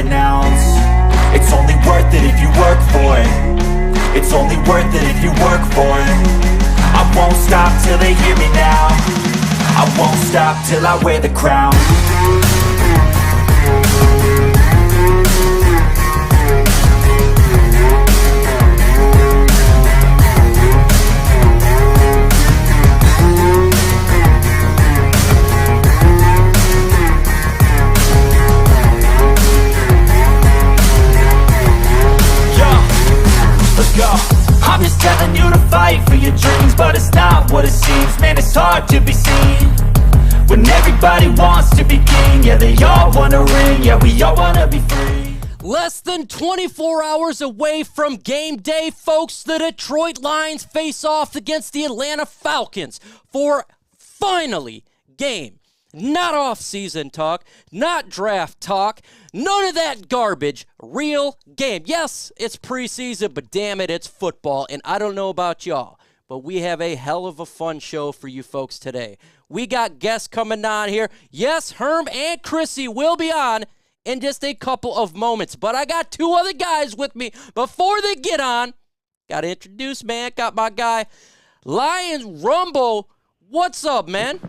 an ounce. It's only worth it if you work for it. It's only worth it if you work for it. I won't stop till they hear me now. I won't stop till I wear the crown. I'm just telling you to fight for your dreams, but it's not what it seems. Man, it's hard to be seen when everybody wants to be king. Yeah, they all want a ring. Yeah, we all want to be free. Less than 24 hours away from game day, folks, the Detroit Lions face off against the Atlanta Falcons for finally game. Not off-season talk, not draft talk, none of that garbage. Real game. Yes, it's preseason, but damn it, it's football. And I don't know about y'all, but we have a hell of a fun show for you folks today. We got guests coming on here. Yes, Herm and Chrissy will be on in just a couple of moments. But I got two other guys with me before they get on. Got to introduce, man. Got my guy, Lions Rumble. What's up, man?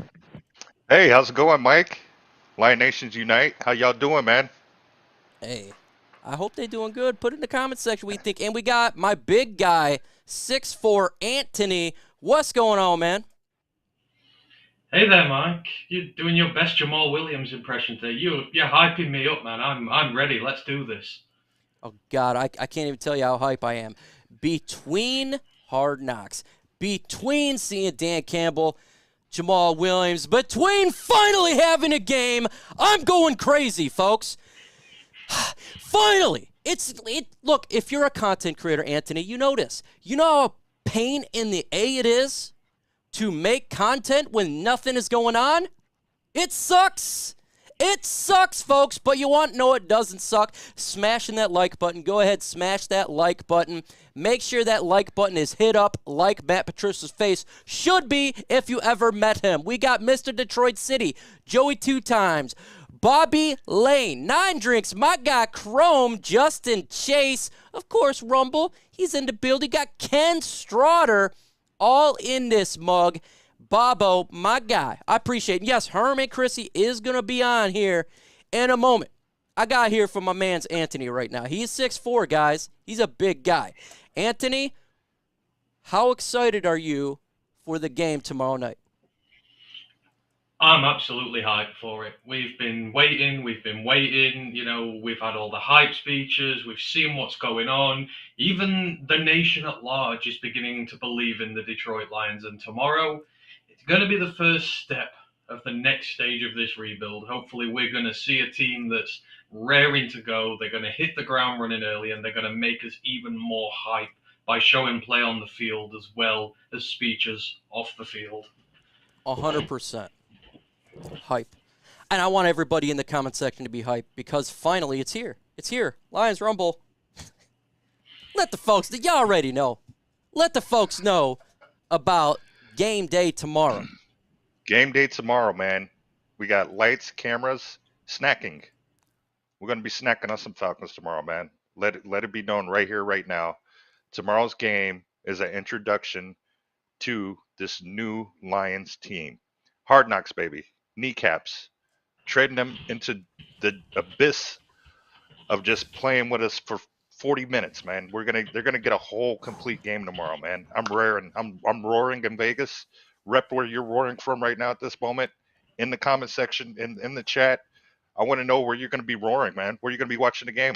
Hey, how's it going, Mike? Lion Nations Unite. How y'all doing, man? Hey, I hope they're doing good. Put it in the comment section what you think. And we got my big guy, 6'4", Anthony. What's going on, man? Hey there, Mike. You're doing your best Jamal Williams impression today. You're hyping me up, man. I'm ready. Let's do this. Oh, God, I can't even tell you how hype I am. Between Hard Knocks, between seeing Dan Campbell, Jamal Williams, between finally having a game, I'm going crazy, folks. Finally. Look, if you're a content creator, Anthony, you know this. You know how pain in the A it is to make content when nothing is going on? It sucks. It sucks, folks, but you want to know it doesn't suck? Smashing that like button. Go ahead, smash that like button. Make sure that like button is hit up like Matt Patricia's face should be if you ever met him. We got Mr. Detroit City, Joey 2 times, Bobby Lane, 9 Drinks, my guy Chrome, Justin Chase, of course, Rumble. He's in the building. Got Ken Stroughter all in this mug. Bobo, my guy. I appreciate it. Yes, Herman Chrissy is going to be on here in a moment. I got here from my man's Anthony right now. He's 6'4", guys. He's a big guy. Anthony, how excited are you for the game tomorrow night? I'm absolutely hyped for it. We've been waiting. You know, we've had all the hype speeches. We've seen what's going on. Even the nation at large is beginning to believe in the Detroit Lions. And tomorrow, it's going to be the first step of the next stage of this rebuild. Hopefully, we're going to see a team that's raring to go. They're going to hit the ground running early, and they're going to make us even more hype by showing play on the field as well as speeches off the field. 100%. Hype. And I want everybody in the comment section to be hyped because finally it's here. It's here. Lions Rumble. Let the folks, you already know. Let the folks know about game day tomorrow. Game day tomorrow, man. We got lights, cameras, snacking. We're going to be snacking on some Falcons tomorrow, man. Let it be known right here, right now. Tomorrow's game is an introduction to this new Lions team. Hard knocks, baby. Kneecaps. Trading them into the abyss of just playing with us for 40 minutes, man. They're gonna get a whole complete game tomorrow, man. I'm roaring. I'm roaring in Vegas. Rep where you're roaring from right now at this moment. In the comment section, in the chat. I want to know where you're gonna be roaring, man. Where you're gonna be watching the game.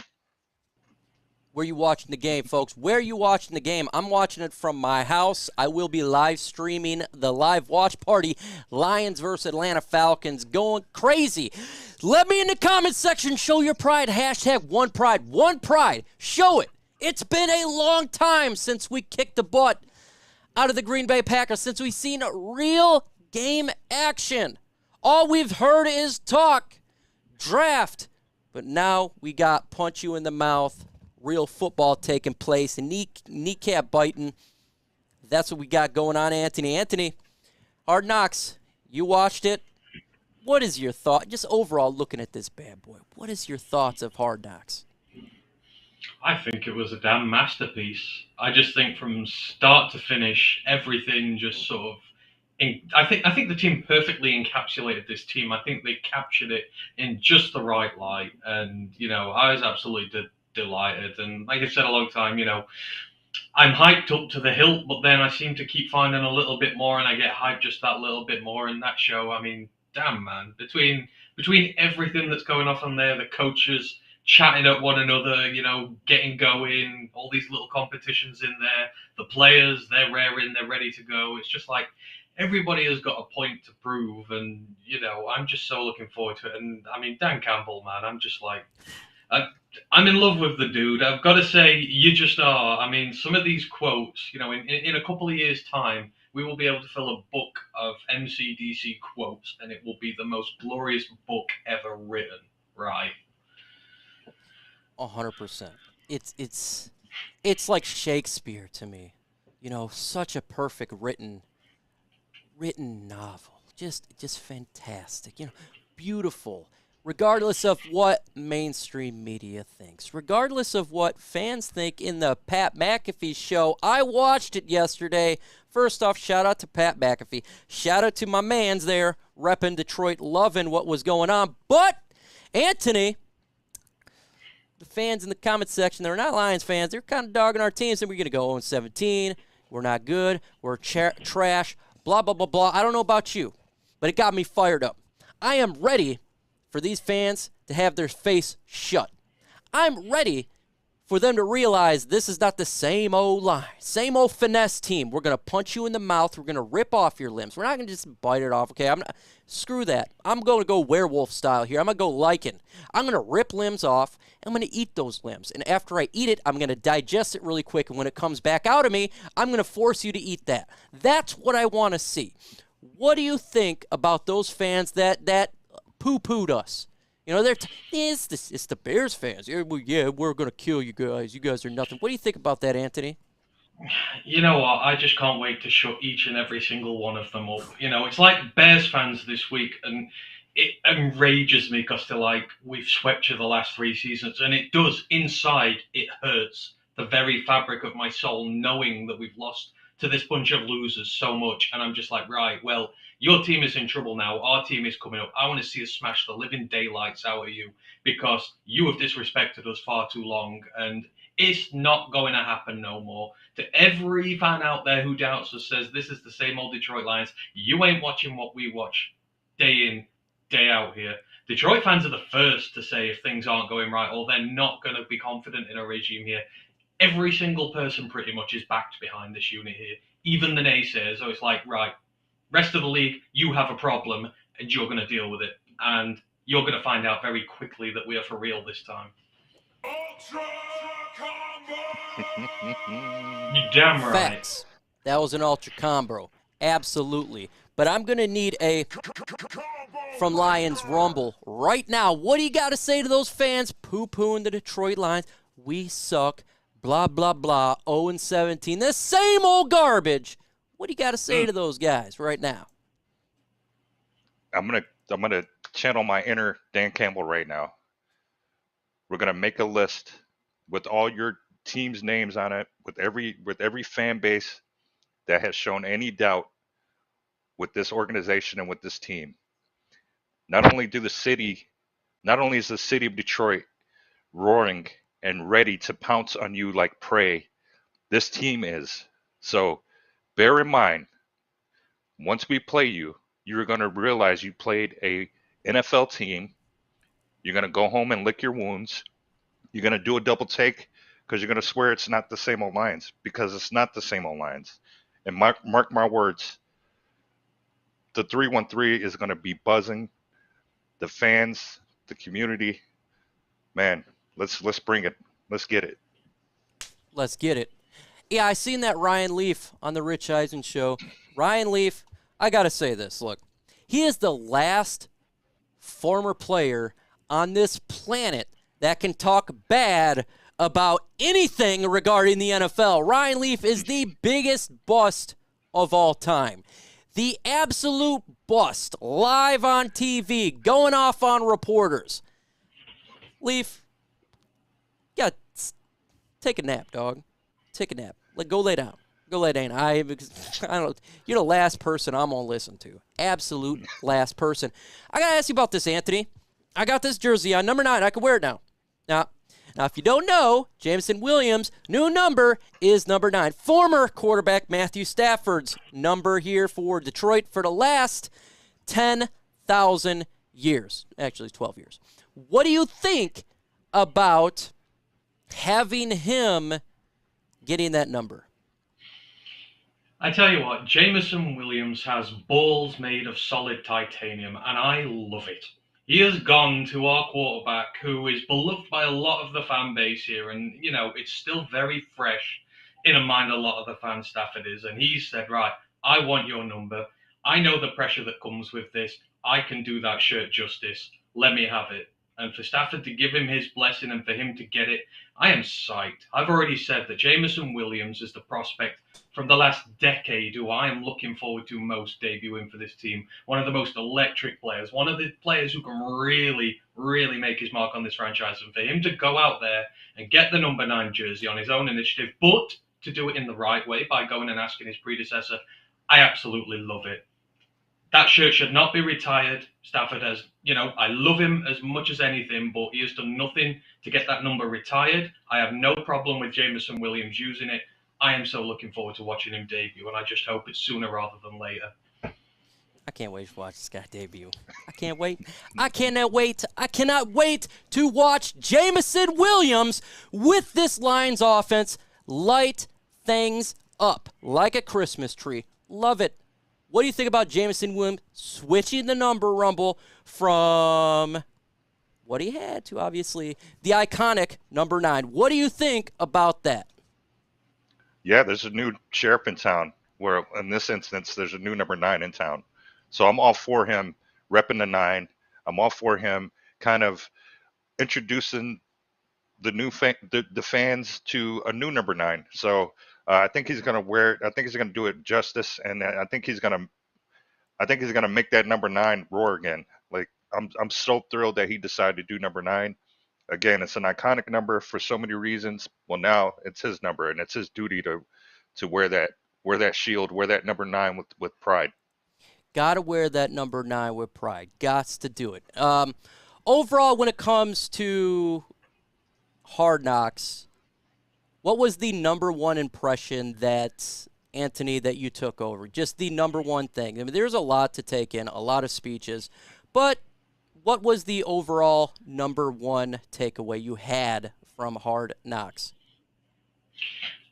Where you watching the game, folks? Where are you watching the game? I'm watching it from my house. I will be live streaming the live watch party. Lions versus Atlanta Falcons going crazy. Let me in the comments section show your pride. Hashtag one pride. One pride. Show it. It's been a long time since we kicked the butt out of the Green Bay Packers, since we've seen real game action. All we've heard is talk, draft, but now we got punch you in the mouth. Real football taking place, and kneecap biting. That's what we got going on, Anthony. Anthony, Hard Knocks, you watched it. what is your thought, just overall looking at this bad boy, what is your thoughts of Hard Knocks? I think it was a damn masterpiece. I just think from start to finish, everything just sort of. I think the team perfectly encapsulated this team. I think they captured it in just the right light, and I was absolutely delighted. And like I said a long time, I'm hyped up to the hilt, but then I seem to keep finding a little bit more, and I get hyped just that little bit more. In that show, I mean, damn man, between everything that's going off on there, the coaches chatting at one another, getting going, all these little competitions in there, the players, they're raring, they're ready to go. It's just like everybody has got a point to prove, and I'm just so looking forward to it. And I mean, Dan Campbell, man, I'm just like, I'm in love with the dude. I've got to say, you just are. I mean, some of these quotes, in a couple of years' time, we will be able to fill a book of MCDC quotes, and it will be the most glorious book ever written, right? 100%. It's like Shakespeare to me. Such a perfect written novel. Just fantastic. Beautiful. Regardless of what mainstream media thinks, regardless of what fans think in the Pat McAfee show. I watched it yesterday. First off, shout out to Pat McAfee. Shout out to my mans there, repping Detroit, loving what was going on. But, Anthony, the fans in the comment section, they're not Lions fans. They're kind of dogging our teams, and we're going to go 0-17. We're not good. We're trash. Blah, blah, blah, blah. I don't know about you, but it got me fired up. I am ready for these fans to have their face shut. I'm ready for them to realize this is not the same old line, same old finesse team. We're going to punch you in the mouth. We're going to rip off your limbs. We're not going to just bite it off, okay? Screw that. I'm going to go werewolf style here. I'm going to go lichen. I'm going to rip limbs off. I'm going to eat those limbs. And after I eat it, I'm going to digest it really quick. And when it comes back out of me, I'm going to force you to eat that. That's what I want to see. What do you think about those fans that poo-pooed us? It's the Bears fans. Yeah, we're going to kill you guys. You guys are nothing. What do you think about that, Anthony? You know what? I just can't wait to shut each and every single one of them up. It's like Bears fans this week, and it enrages me because we've swept you the last 3 seasons, and it does. Inside, it hurts the very fabric of my soul knowing that we've lost to this bunch of losers so much. And I'm just like, right, well, your team is in trouble now. Our team is coming up. I want to see us smash the living daylights out of you because you have disrespected us far too long. And it's not going to happen no more. To every fan out there who doubts us, says this is the same old Detroit Lions, you ain't watching what we watch day in, day out here. Detroit fans are the first to say if things aren't going right or they're not going to be confident in a regime here. Every single person pretty much is backed behind this unit here, even the naysayers. So it's like, right, rest of the league, you have a problem and you're going to deal with it. And you're going to find out very quickly that we are for real this time. Ultra Combo! You damn right. Facts. That was an ultra combo. Absolutely. But I'm going to need a from Lions Rumble right now. What do you got to say to those fans poo-pooing the Detroit Lions? We suck. Blah, blah, blah. 0-17. The same old garbage. What do you got to say to those guys right now? I'm gonna channel my inner Dan Campbell right now. We're gonna make a list with all your team's names on it, with every fan base that has shown any doubt with this organization and with this team. Not only is the city of Detroit roaring and ready to pounce on you like prey, this team is. So bear in mind, once we play you, you're going to realize you played a NFL team. You're going to go home and lick your wounds. You're going to do a double take because you're going to swear it's not the same old Lions, because it's not the same old Lions. And mark my words, the 313 is going to be buzzing. The fans, the community, man, let's bring it. Let's get it. Let's get it. Yeah, I seen that Ryan Leaf on the Rich Eisen show. Ryan Leaf, I got to say this. Look, he is the last former player on this planet that can talk bad about anything regarding the NFL. Ryan Leaf is the biggest bust of all time. The absolute bust live on TV, going off on reporters. Leaf, yeah, take a nap, dog. Take a nap. Go lay down. Go lay down. I don't. You're the last person I'm gonna listen to. Absolute last person. I gotta ask you about this, Anthony. I got this jersey on number 9. I can wear it now. Now, if you don't know, Jameson Williams' new number is number 9. Former quarterback Matthew Stafford's number here for Detroit for the last 10,000 years. Actually, 12 years. What do you think about having him getting that number? I tell you what, Jameson Williams has balls made of solid titanium, and I love it. He has gone to our quarterback, who is beloved by a lot of the fan base here, and, you know, it's still very fresh in the mind of a lot of the fan staff it is, and he said, right, I want your number. I know the pressure that comes with this. I can do that shirt justice. Let me have it. And for Stafford to give him his blessing and for him to get it, I am psyched. I've already said that Jameson Williams is the prospect from the last decade who I am looking forward to most debuting for this team. One of the most electric players, one of the players who can really, really make his mark on this franchise. And for him to go out there and get the number 9 jersey on his own initiative, but to do it in the right way by going and asking his predecessor, I absolutely love it. That shirt should not be retired. Stafford has, you know, I love him as much as anything, but he has done nothing to get that number retired. I have no problem with Jameson Williams using it. I am so looking forward to watching him debut, and I just hope it's sooner rather than later. I can't wait to watch this guy debut. I can't wait. I cannot wait. I cannot wait to watch Jameson Williams with this Lions offense light things up like a Christmas tree. Love it. What do you think about Jameson Williams switching the number, Rumble, from what he had to, obviously, the iconic number 9? What do you think about that? Yeah, there's a new sheriff in town, where in this instance, there's a new number 9 in town. So I'm all for him repping the 9. I'm all for him kind of introducing the new the fans to a new number 9. So I think he's going to wear it. I think he's going to do it justice, and I think he's going to make that number 9 roar again. Like I'm so thrilled that he decided to do number 9. Again, it's an iconic number for so many reasons. Well, now it's his number, and it's his duty to wear that shield, wear that number 9 with pride. Gotta wear that number 9 with pride. Gots to do it. Overall, when it comes to Hard Knocks, what was the number 1 impression that, Anthony, that you took over? Just the number 1 thing. I mean, there's a lot to take in, a lot of speeches, but what was the overall number 1 takeaway you had from Hard Knocks?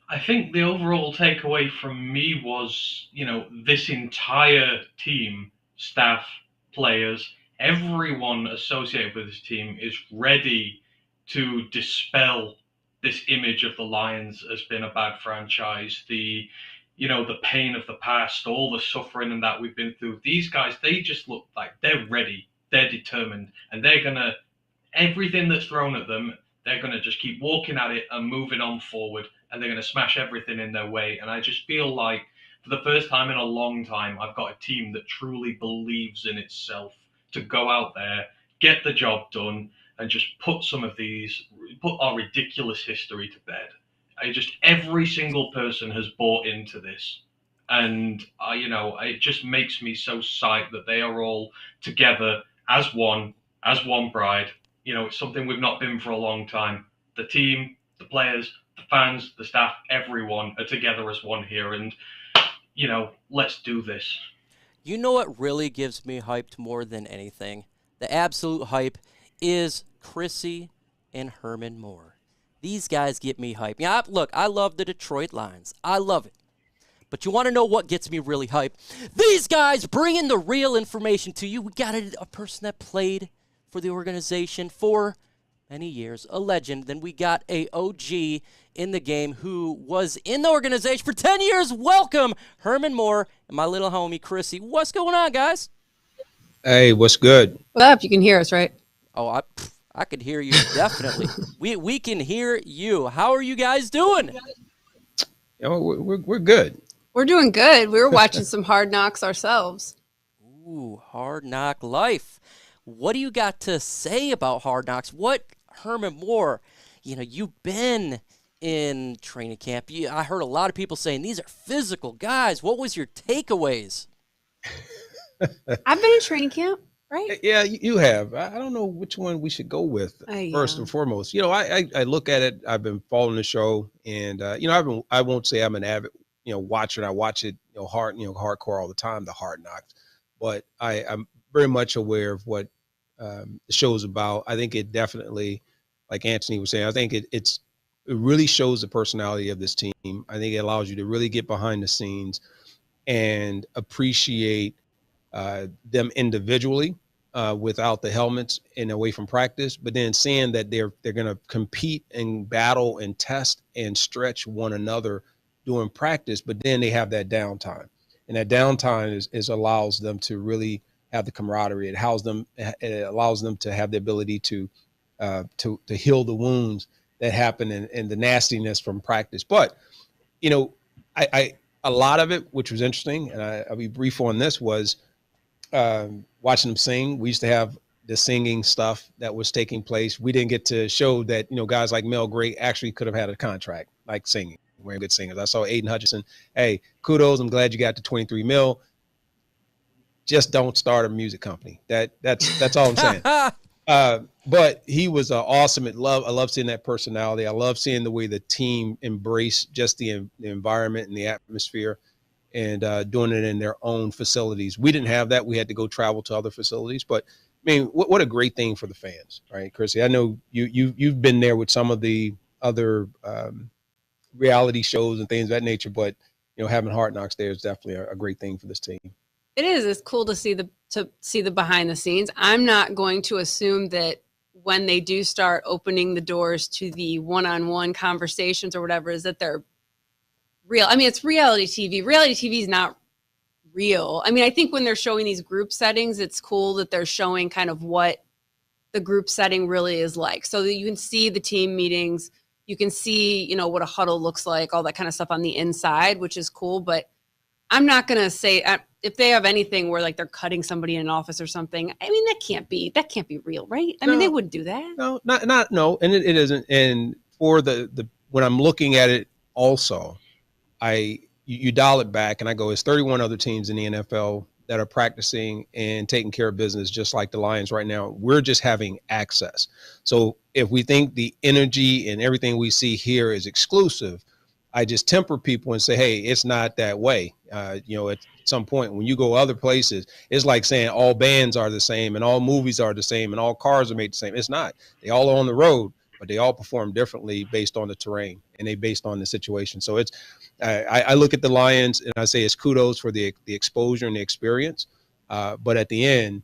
I think the overall takeaway from me was, you know, this entire team, staff, players, everyone associated with this team is ready to dispel this image of the Lions as being a bad franchise, the pain of the past, all the suffering and that we've been through. These guys, they just look like they're ready, they're determined, and they're gonna, everything that's thrown at them, they're gonna just keep walking at it and moving on forward, and they're gonna smash everything in their way. And I just feel like for the first time in a long time, I've got a team that truly believes in itself to go out there, get the job done, and just put our ridiculous history to bed. Every single person has bought into this. And, it just makes me so psyched that they are all together as one bride. You know, it's something we've not been for a long time. The team, the players, the fans, the staff, everyone are together as one here. And, let's do this. You know what really gives me hyped more than anything? The absolute hype is Chrissy and Herman Moore. These guys get me hyped. Yeah, look, I love the Detroit Lions. I love it. But you want to know what gets me really hyped? These guys bringing the real information to you. We got a person that played for the organization for many years, a legend. Then we got a OG in the game who was in the organization for 10 years. Welcome, Herman Moore and my little homie, Chrissy. What's going on, guys? Hey, what's good? What's up? You can hear us, right? Oh, I could hear you, definitely. we can hear you. How are you guys doing? We're good. We're doing good. We were watching some Hard Knocks ourselves. Ooh, Hard Knock Life. What do you got to say about Hard Knocks? What, Herman Moore, you've been in training camp. I heard a lot of people saying these are physical guys. What was your takeaways? I've been in training camp, right? Yeah, you have. I don't know which one we should go with first and foremost. I look at it. I've been following the show, and I won't say I'm an avid watcher. And I watch it hardcore all the time, the Hard Knocks. But I'm very much aware of what the show's about. I think it definitely, like Anthony was saying, I think it really shows the personality of this team. I think it allows you to really get behind the scenes and appreciate them individually without the helmets and away from practice, but then seeing that they're going to compete and battle and test and stretch one another during practice, but then they have that downtime. And that downtime is allows them to really have the camaraderie. It allows them to have the ability to heal the wounds that happen and the nastiness from practice. But, a lot of it, which was interesting, and I'll be brief on this, was watching them sing. We used to have the singing stuff that was taking place. We didn't get to show that, guys like Mel Gray actually could have had a contract, like singing. We're good singers. I saw Aiden Hutchinson. Hey, kudos. I'm glad you got to 23 mil. Just don't start a music company. That's all I'm saying. But he was awesome. I love seeing that personality. I love seeing the way the team embraced just the environment and the atmosphere and doing it in their own facilities. We didn't have that. We had to go travel to other facilities. But, I mean, what a great thing for the fans, right, Chrissy? I know you've been there with some of the other reality shows and things of that nature, but, having Hard Knocks there is definitely a great thing for this team. It is. It's cool to see the behind the scenes. I'm not going to assume that when they do start opening the doors to the one-on-one conversations or whatever, is that they're real. I mean, it's reality TV. Reality TV is not real. I mean, I think when they're showing these group settings, it's cool that they're showing kind of what the group setting really is like, so that you can see the team meetings, you can see, what a huddle looks like, all that kind of stuff on the inside, which is cool. But I'm not going to say if they have anything where like they're cutting somebody in an office or something. I mean, that can't be real, right? I mean, they wouldn't do that. No, no. And it isn't. And for the when I'm looking at it also, you dial it back and I go, it's 31 other teams in the NFL that are practicing and taking care of business just like the Lions right now. We're just having access. So if we think the energy and everything we see here is exclusive, I just temper people and say, hey, it's not that way. At some point when you go other places, it's like saying all bands are the same and all movies are the same and all cars are made the same. It's not. They all are on the road, but they all perform differently based on the terrain and they based on the situation. So it's, I look at the Lions and I say it's kudos for the exposure and the experience. But at the end,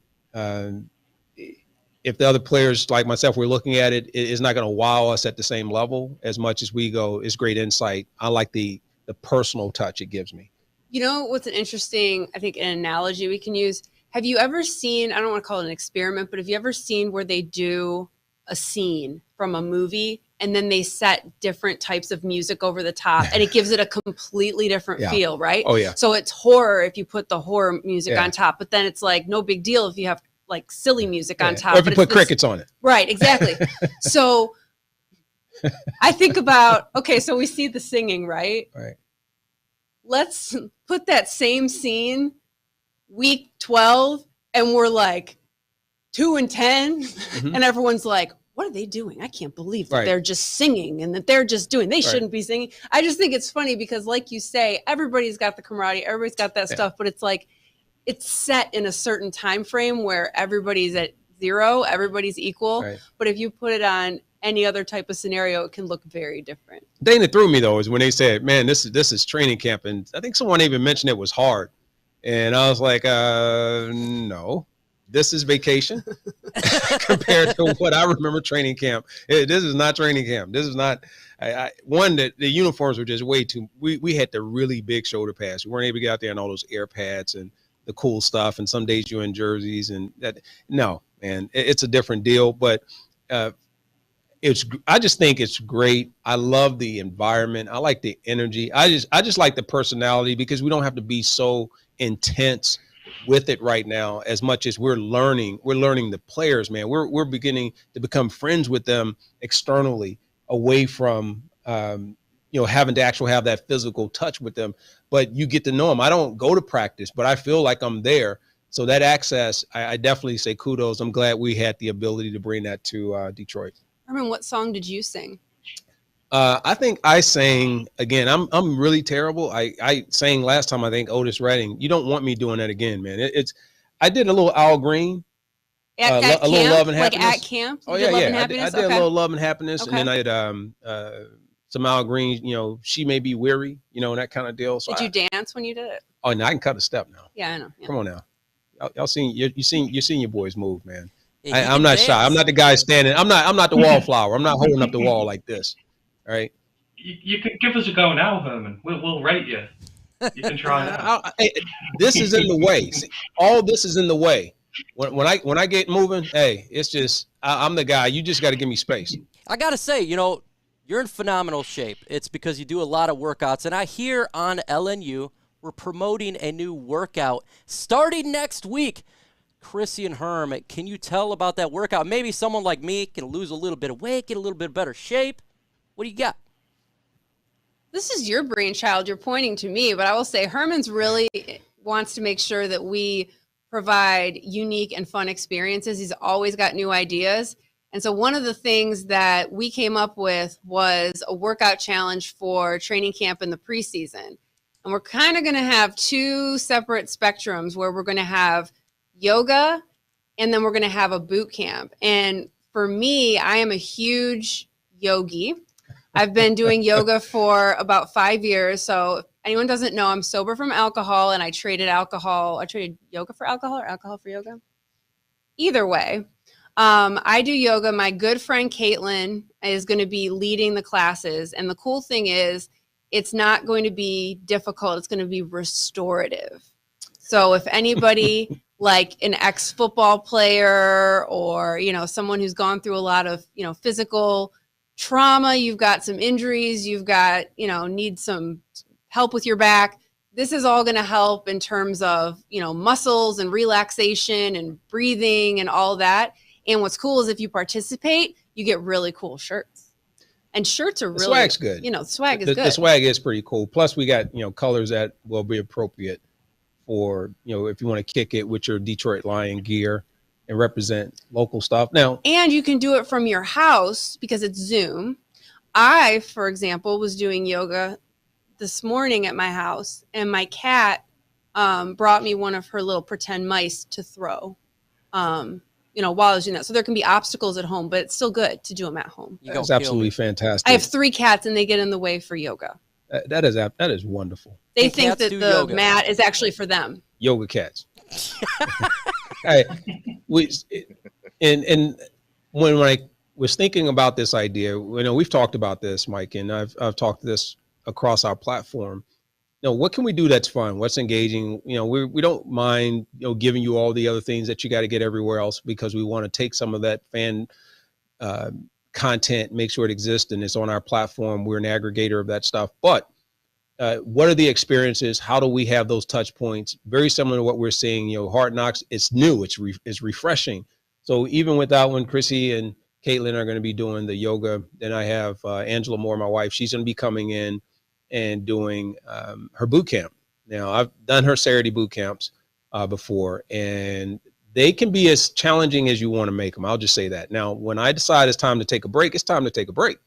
if the other players like myself, we're looking at it, it's not going to wow us at the same level as much as we go. It's great insight. I like the personal touch it gives me. What's an interesting, I think, an analogy we can use? Have you ever seen, I don't want to call it an experiment, but have you ever seen where they do a scene from a movie and then they set different types of music over the top and it gives it a completely different feel, right? Oh, yeah. So it's horror if you put the horror music on top, but then it's like no big deal if you have like silly music on top. Or if you put crickets on it. Right, exactly. So I think about, okay, so we see the singing, right? Right. Let's put that same scene week 12 and we're like 2-10 and everyone's like, what are they doing? I can't believe that they're just singing and that they're just doing, they shouldn't be singing. I just think it's funny because like you say, everybody's got the camaraderie, everybody's got that stuff, but it's like, it's set in a certain time frame where everybody's at zero, everybody's equal. Right. But if you put it on any other type of scenario, it can look very different. The thing that threw me though is when they said, man, this is training camp. And I think someone even mentioned it was hard. And I was like, no, this is vacation compared to what I remember training camp. This is not training camp. This is not, the uniforms were just way too, we had the really big shoulder pads. We weren't able to get out there in all those air pads and the cool stuff. And some days you're in jerseys and that. No, man, it's a different deal. But I just think it's great. I love the environment. I like the energy. I just like the personality because we don't have to be so intense with it right now as much as we're learning the players, man. We're beginning to become friends with them externally, away from having to actually have that physical touch with them. But you get to know them. I don't go to practice, but I feel like I'm there. So that access, I definitely say kudos. I'm glad we had the ability to bring that to Detroit. Herman, what song did you sing? I think I sang again. I'm really terrible. I sang last time. I think Otis Redding. You don't want me doing that again, man. I did a little Al Green, At a camp? little Love and Happiness. Like at camp? Oh You did Love and yeah. I Happiness? did a Okay. little Love and Happiness, Okay. and then I did some Al Green. She May Be Weary, and that kind of deal. So Did you dance when you did it? Oh, now I can cut a step now. Yeah, I know. Yeah. Come on now, y'all seen you seen your boys move, man. Yeah, he I'm can not dance. shy. I'm not the guy standing. I'm not the wallflower. I'm not holding up the wall like this. All right. You can give us a go now, Herman. We'll rate you. You can try that. This is in the way. See, all this is in the way. When I get moving, hey, it's just I'm the guy. You just got to give me space. I got to say, you're in phenomenal shape. It's because you do a lot of workouts. And I hear on LNU, we're promoting a new workout starting next week. Chrissy and Herm, can you tell about that workout? Maybe someone like me can lose a little bit of weight, get a little bit better shape. What do you got? This is your brainchild. You're pointing to me, but I will say Herman's really wants to make sure that we provide unique and fun experiences. He's always got new ideas. And so one of the things that we came up with was a workout challenge for training camp in the preseason. And we're kind of going to have two separate spectrums where we're going to have yoga and then we're going to have a boot camp. And for me, I am a huge yogi. I've been doing yoga for about 5 years. So if anyone doesn't know, I'm sober from alcohol and I traded alcohol. I traded yoga for alcohol or alcohol for yoga. Either way, I do yoga. My good friend Caitlin is going to be leading the classes. And the cool thing is it's not going to be difficult. It's going to be restorative. So if anybody like an ex-football player or, someone who's gone through a lot of, physical trauma, you've got some injuries, you've got, need some help with your back. This is all going to help in terms of, muscles and relaxation and breathing and all that. And what's cool is if you participate, you get really cool shirts. And shirts are really, the swag's good. The swag is good. The swag is pretty cool. Plus we got, colors that will be appropriate for, if you want to kick it with your Detroit Lion gear and represent local stuff. Now, and you can do it from your house because it's Zoom. I, for example, was doing yoga this morning at my house, and my cat brought me one of her little pretend mice to throw, while I was doing that. So there can be obstacles at home, but it's still good to do them at home. that's absolutely fantastic. I have 3 cats, and they get in the way for yoga. That is wonderful. They And think cats that do the yoga. mat is actually for them. Yoga cats. Hey, and when I was thinking about this idea, we've talked about this, Mike, and I've talked this across our platform. What can we do that's fun? What's engaging? We don't mind, giving you all the other things that you got to get everywhere else because we want to take some of that fan content, make sure it exists and it's on our platform. We're an aggregator of that stuff. But what are the experiences? How do we have those touch points? Very similar to what we're seeing, Hard Knocks. It's new. It's refreshing. So even without when Chrissy and Caitlin are going to be doing the yoga, then I have Angela Moore, my wife. She's going to be coming in and doing her boot camp. Now, I've done her Saturday boot camps before, and they can be as challenging as you want to make them. I'll just say that. Now, when I decide it's time to take a break, it's time to take a break.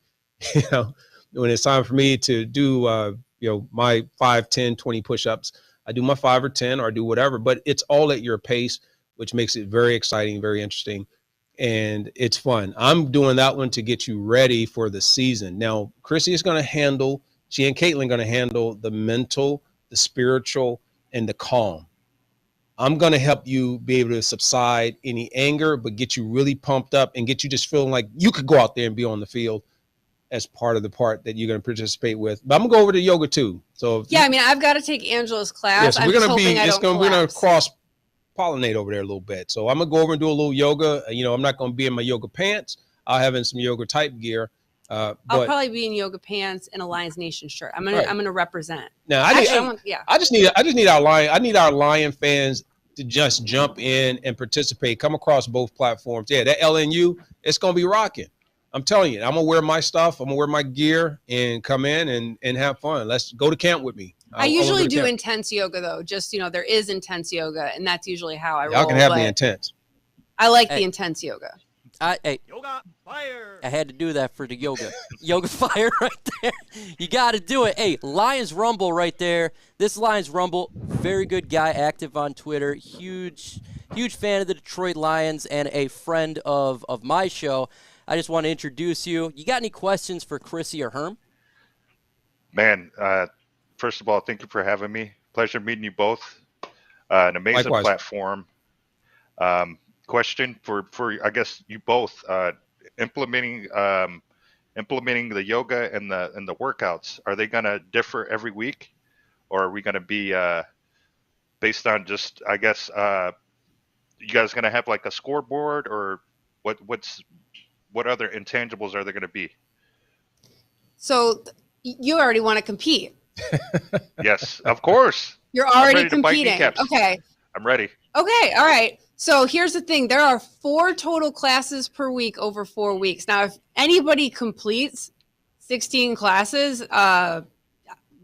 When it's time for me to do, my 5, 10, 20 push-ups, I do my 5 or 10 or do whatever, but it's all at your pace, which makes it very exciting, very interesting, and it's fun. I'm doing that one to get you ready for the season. Now, Chrissy is going to handle, she and Caitlin going to handle the mental, the spiritual, and the calm. I'm going to help you be able to subside any anger, but get you really pumped up and get you just feeling like you could go out there and be on the field as part of the part that you're going to participate with. But I'm going to go over to yoga too. So Yeah, I've got to take Angela's class. we're going to collapse. cross pollinate over there a little bit. So I'm going to go over and do a little yoga. I'm not going to be in my yoga pants. I'll have in some yoga type gear. I'll probably be in yoga pants and a Lions Nation shirt. I'm gonna represent. Now I just need our Lion fans to just jump in and participate, come across both platforms. Yeah, that LNU, it's going to be rocking. I'm telling you, I'm going to wear my stuff. I'm going to wear my gear and come in and have fun. Let's go to camp with me. I usually do intense yoga, though. Just, there is intense yoga, and that's usually how I roll. Y'all can have the intense. I like the intense yoga. Yoga fire. I had to do that for the yoga fire right there. You got to do it. Hey, Lions Rumble right there. This Lions Rumble, very good guy, active on Twitter, huge fan of the Detroit Lions and a friend of my show. I just want to introduce you. You got any questions for Chrissy or Herm? Man, first of all, thank you for having me. Pleasure meeting you both. An amazing Likewise. Platform. Question for I guess you both, implementing the yoga and the workouts, are they going to differ every week, or are we going to be based on just, I guess, you guys going to have like a scoreboard, or what other intangibles are there going to be? So you already want to compete. Yes, of course. You're already competing. Okay. I'm ready. Okay. All right. So here's the thing. There are 4 total classes per week over 4 weeks. Now, if anybody completes 16 classes,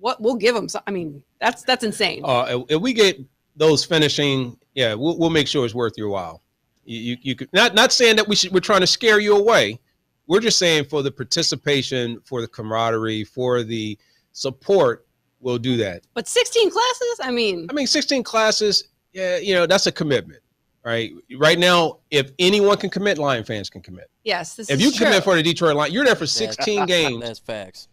we'll give them. I mean, that's insane. If we get those finishing, yeah, we'll make sure it's worth your while. You could not saying that we're trying to scare you away. We're just saying for the participation, for the camaraderie, for the support, we'll do that. But 16 classes? I mean, 16 classes, yeah, that's a commitment. Right. Right now, if anyone can commit, Lion fans can commit. Yes. If you commit for the Detroit Lions, you're there for 16 games. That's facts.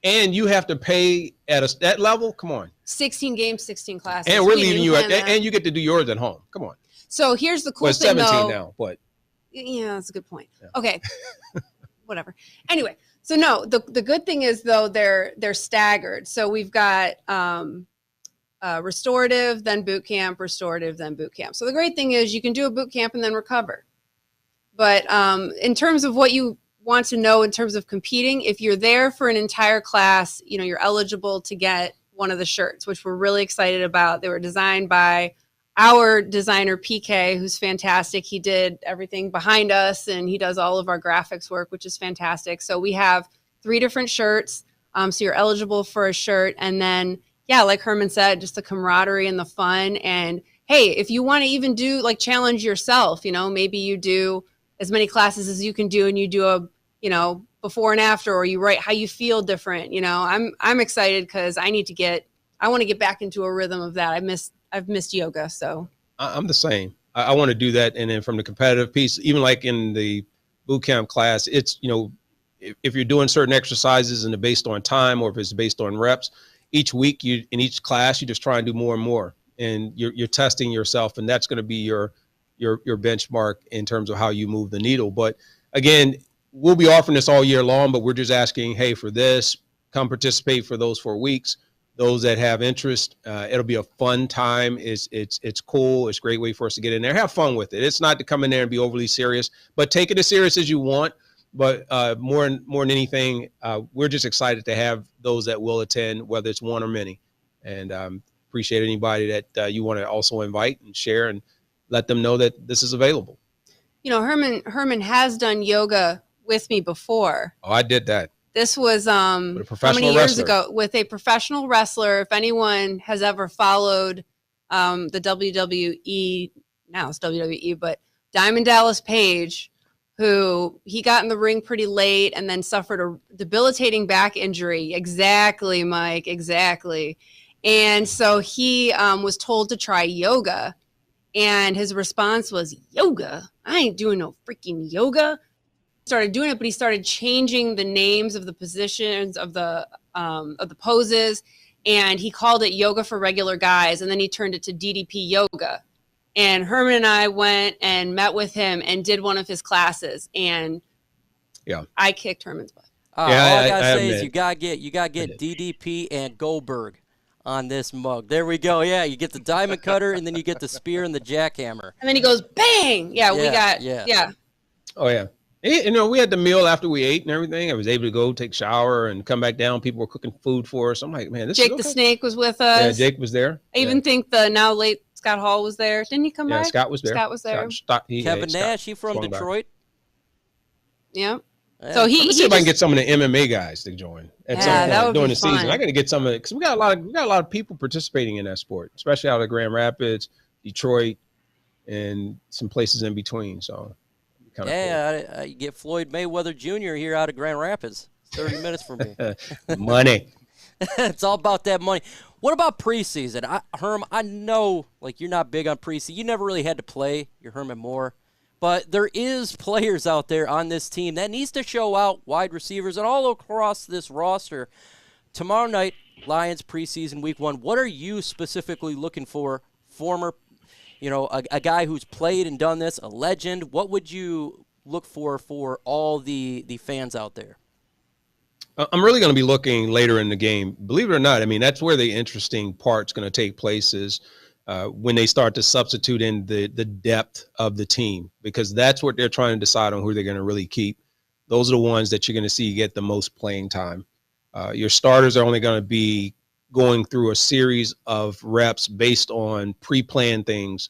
And you have to pay at that level. Come on. 16 games, 16 classes. And we're leaving you and you get to do yours at home. Come on. So here's the cool thing, 17 though. Now, but yeah, that's a good point. Yeah. Okay. Whatever. Anyway, so no, the good thing is though they're staggered. So we've got restorative, then boot camp, restorative, then boot camp. So the great thing is you can do a boot camp and then recover. But in terms of what you want to know in terms of competing, if you're there for an entire class, you're eligible to get one of the shirts, which we're really excited about. They were designed by our designer, PK, who's fantastic. He did everything behind us, and he does all of our graphics work, which is fantastic. So we have 3 different shirts. So you're eligible for a shirt. And then, yeah, like Herman said, just the camaraderie and the fun. And hey, if you want to even do challenge yourself, maybe you do as many classes as you can do, and you do a, before and after, or you write how you feel different. I'm excited because I want to get back into a rhythm of that. I've missed yoga. So I'm the same. I want to do that. And then from the competitive piece, even like in the boot camp class, it's, if you're doing certain exercises and they're based on time, or if it's based on reps, each week in each class, you just try and do more and more, and you're testing yourself, and that's going to be your benchmark in terms of how you move the needle. But again, we'll be offering this all year long, but we're just asking, hey, for this, come participate for those 4 weeks. Those that have interest, it'll be a fun time. It's cool. It's a great way for us to get in there, have fun with it. It's not to come in there and be overly serious, but take it as serious as you want. But more than anything, we're just excited to have those that will attend, whether it's one or many. And appreciate anybody that you want to also invite and share and let them know that this is available. Herman has done yoga with me before. Oh, I did that. This was how many years ago with a professional wrestler. If anyone has ever followed the WWE, now it's WWE, but Diamond Dallas Page, who he got in the ring pretty late and then suffered a debilitating back injury. Exactly, Mike, exactly. And so he was told to try yoga. And his response was, yoga? I ain't doing no freaking yoga. Started doing it, but he started changing the names of the positions of the poses, and he called it yoga for regular guys, and then he turned it to DDP yoga. And Herman and I went and met with him and did one of his classes, and I kicked Herman's butt. All I gotta say is you gotta get DDP and Goldberg on this mug. There we go. Yeah, you get the diamond cutter, and then you get the spear and the jackhammer. And then he goes bang. Yeah, we got Oh yeah. We had the meal after we ate and everything. I was able to go take a shower and come back down. People were cooking food for us. I'm like, man, this Jake is okay. the Snake was with us. Yeah, Jake was there. I even think the now late Scott Hall was there. Didn't he come by? Scott was there. Scott was there. Kevin Nash, he from Detroit. Yeah. Yeah. So Let's see if I can get some of the MMA guys to join that would during be the season. fun. I got to get some of it because we got a lot of people participating in that sport, especially out of Grand Rapids, Detroit, and some places in between. So, cool. I get Floyd Mayweather Jr. here out of Grand Rapids. 30 minutes from me. Money. It's all about that money. What about preseason? Herm, I know like you're not big on preseason. You never really had to play. You're Herman Moore. But there is players out there on this team that needs to show out, wide receivers and all across this roster. Tomorrow night, Lions preseason week 1. What are you specifically looking for? Former, a guy who's played and done this, a legend. What would you look for all the fans out there? I'm really going to be looking later in the game. Believe it or not, I mean, that's where the interesting part's going to take place is when they start to substitute in the depth of the team, because that's what they're trying to decide on who they're going to really keep. Those are the ones that you're going to see get the most playing time. Your starters are only going to be going through a series of reps based on pre-planned things.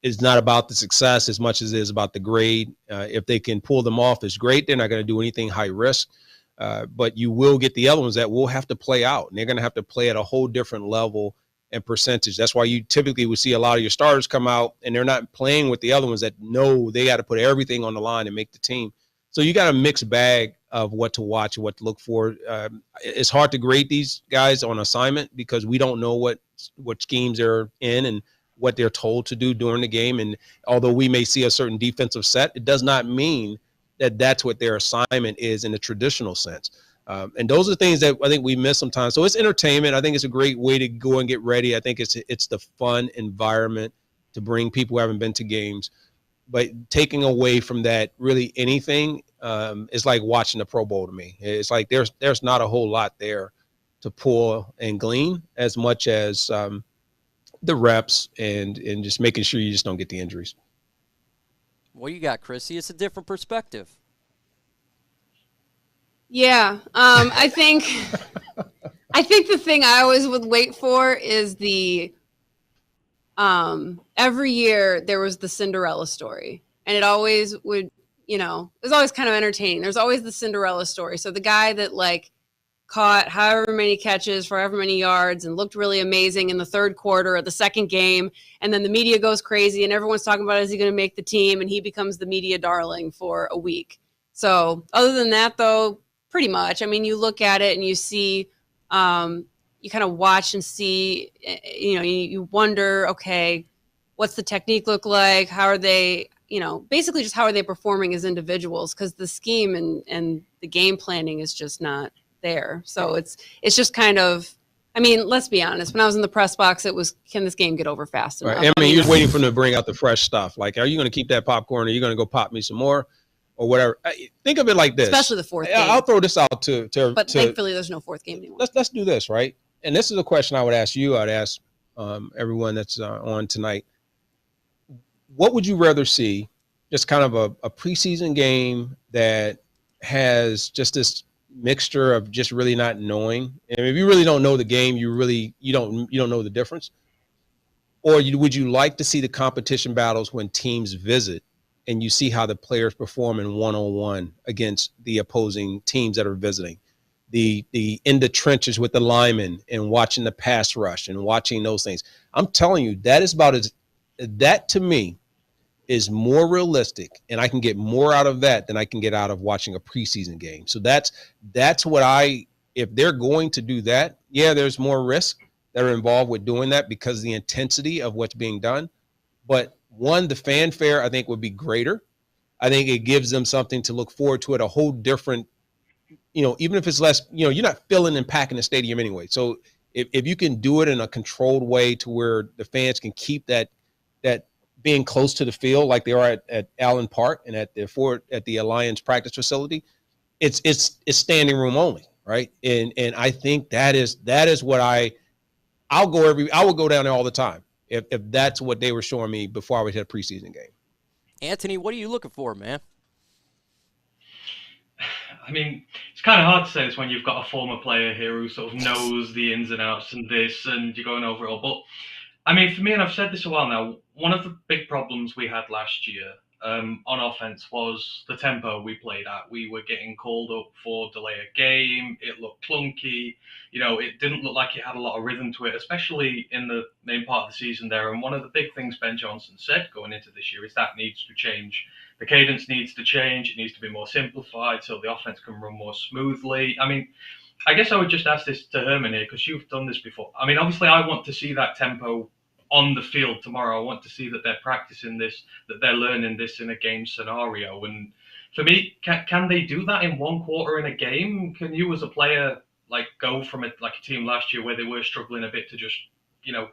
It's not about the success as much as it is about the grade. If they can pull them off, it's great. They're not going to do anything high risk. But you will get the other ones that will have to play out, and they're going to have to play at a whole different level and percentage. That's why you typically would see a lot of your starters come out and they're not playing with the other ones that know they got to put everything on the line and make the team. So you got a mixed bag of what to watch and what to look for. It's hard to grade these guys on assignment because we don't know what schemes they're in and what they're told to do during the game. And although we may see a certain defensive set, it does not mean that that's what their assignment is in the traditional sense. And those are things that I think we miss sometimes. So it's entertainment. I think it's a great way to go and get ready. I think it's the fun environment to bring people who haven't been to games. But taking away from that really anything is like watching the Pro Bowl to me. It's like there's not a whole lot there to pull and glean as much as the reps and just making sure you just don't get the injuries. What you got, Chrissy? It's a different perspective. Yeah, I think the thing I always would wait for is the every year there was the Cinderella story, and it always would, it was always kind of entertaining. There's always the Cinderella story. So the guy that like caught however many catches for however many yards and looked really amazing in the third quarter of the second game, and then the media goes crazy and everyone's talking about, is he going to make the team? And he becomes the media darling for a week. So other than that, though, pretty much, I mean, you look at it and you see, you kind of watch and see, you wonder, okay, what's the technique look like? How are they, basically just how are they performing as individuals? Because the scheme and the game planning is just not there. So it's just kind of, I mean, let's be honest. When I was in the press box, it was, can this game get over fast enough? Right. I mean, you're waiting for them to bring out the fresh stuff. Like, are you going to keep that popcorn? Or are you going to go pop me some more? Or whatever. Think of it like this. Especially the fourth game. I'll throw this out to But thankfully, there's no fourth game anymore. Let's do this, right? And this is a question I would ask you. I'd ask everyone that's on tonight. What would you rather see? Just kind of a preseason game that has just this mixture of just really not knowing. And if you really don't know the game, you don't know the difference. Or would you like to see the competition battles when teams visit? And you see how the players perform in one-on-one against the opposing teams that are visiting. The in the trenches with the linemen and watching the pass rush and watching those things. I'm telling you, that to me is more realistic, and I can get more out of that than I can get out of watching a preseason game. So that's what if they're going to do that, yeah, there's more risk that are involved with doing that because of the intensity of what's being done. But one, the fanfare, I think, would be greater. I think it gives them something to look forward to at a whole different, even if it's less, you're not filling and packing the stadium anyway. So if you can do it in a controlled way to where the fans can keep that being close to the field like they are at Allen Park and at the Alliance practice facility, it's standing room only, right? And I think that is what I will go down there all the time. If that's what they were showing me before I would hit a preseason game. Anthony, what are you looking for, man? I mean, it's kind of hard to say this when you've got a former player here who sort of knows the ins and outs and this, and you're going over it all. But I mean, for me, and I've said this a while now, one of the big problems we had last year on offense was the tempo we played at. We were getting called up for delay a game. It looked clunky. It didn't look like it had a lot of rhythm to it, especially in the main part of the season there. And one of the big things Ben Johnson said going into this year is that needs to change. The cadence needs to change. It needs to be more simplified so the offense can run more smoothly. I mean, I guess I would just ask this to Herman here because you've done this before. I mean, obviously, I want to see that tempo on the field tomorrow. I want to see that they're practicing this, that they're learning this in a game scenario. And for me, can they do that in one quarter in a game? Can you, as a player, go from a team last year where they were struggling a bit to just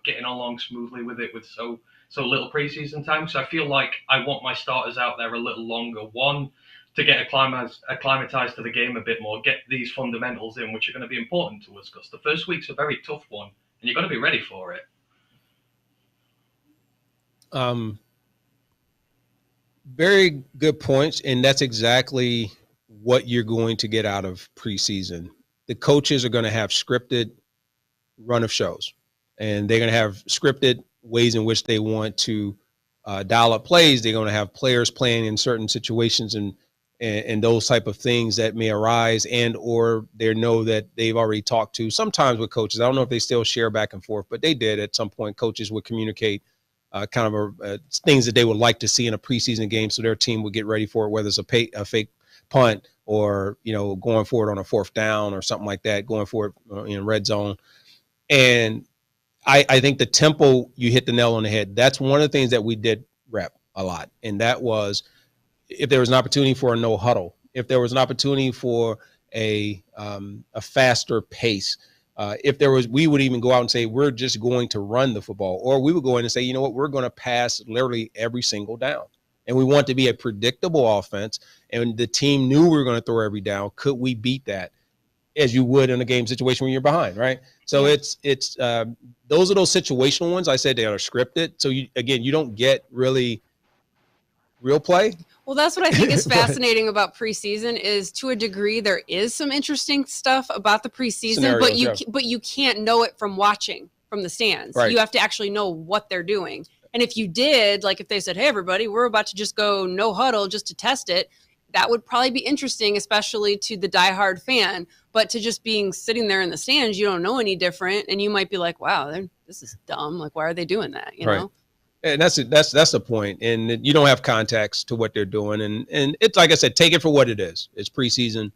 getting along smoothly with it with so little preseason time? Because I feel like I want my starters out there a little longer. One, to get acclimatized to the game a bit more, get these fundamentals in, which are going to be important to us because the first week's a very tough one, and you've got to be ready for it. Very good points, and that's exactly what you're going to get out of preseason. The coaches are going to have scripted run of shows, and they're going to have scripted ways in which they want to dial up plays. They're going to have players playing in certain situations and those type of things that may arise, and or they know that they've already talked to sometimes with coaches. I don't know if they still share back and forth, but they did at some point. Coaches would communicate kind of things that they would like to see in a preseason game so their team would get ready for it, whether it's a fake punt or, going forward on a fourth down or something like that, going forward in red zone. And I think the tempo, you hit the nail on the head. That's one of the things that we did rep a lot. And that was, if there was an opportunity for a no huddle, if there was an opportunity for a faster pace, if there was, we would even go out and say, we're just going to run the football, or we would go in and say, you know what, we're going to pass literally every single down. And we want to be a predictable offense. And the team knew we were going to throw every down. Could we beat that? As you would in a game situation when you're behind, right? So it's those are those situational ones. I said they are scripted. So you don't get really real play. Well, that's what I think is fascinating about preseason is, to a degree, there is some interesting stuff about the preseason, scenarios, but you can't know it from watching from the stands. Right. You have to actually know what they're doing. And if you did, if they said, hey, everybody, we're about to just go no huddle just to test it, that would probably be interesting, especially to the diehard fan. But to just being sitting there in the stands, you don't know any different. And you might be like, wow, this is dumb. Why are they doing that? You know? And that's the point. And you don't have context to what they're doing. And it's, like I said, take it for what it is. It's preseason.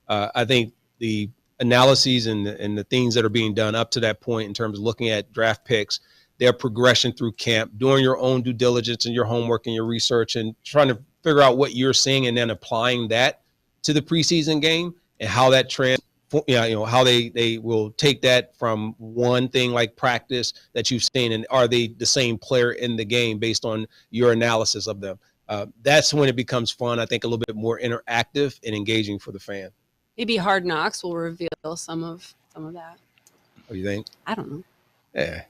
I think the analyses and the things that are being done up to that point in terms of looking at draft picks, their progression through camp, doing your own due diligence and your homework and your research and trying to figure out what you're seeing and then applying that to the preseason game and how that how they will take that from one thing like practice that you've seen, and are they the same player in the game based on your analysis of them? That's when it becomes fun. I think a little bit more interactive and engaging for the fan. Maybe Hard Knocks will reveal some of that. What do you think? I don't know. Yeah,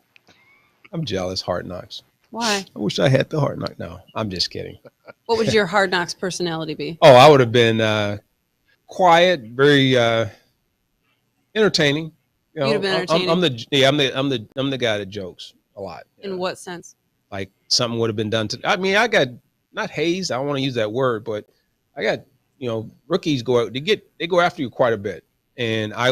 I'm jealous. Hard Knocks. Why? I wish I had the Hard Knock. No, I'm just kidding. What would your Hard Knocks personality be? Oh, I would have been quiet, very entertaining. You'd have been entertaining. I'm the guy that jokes a lot. In what sense? Like something would have been done to. I mean, I got not hazed. I don't want to use that word, but I got rookies go out. They go after you quite a bit, and I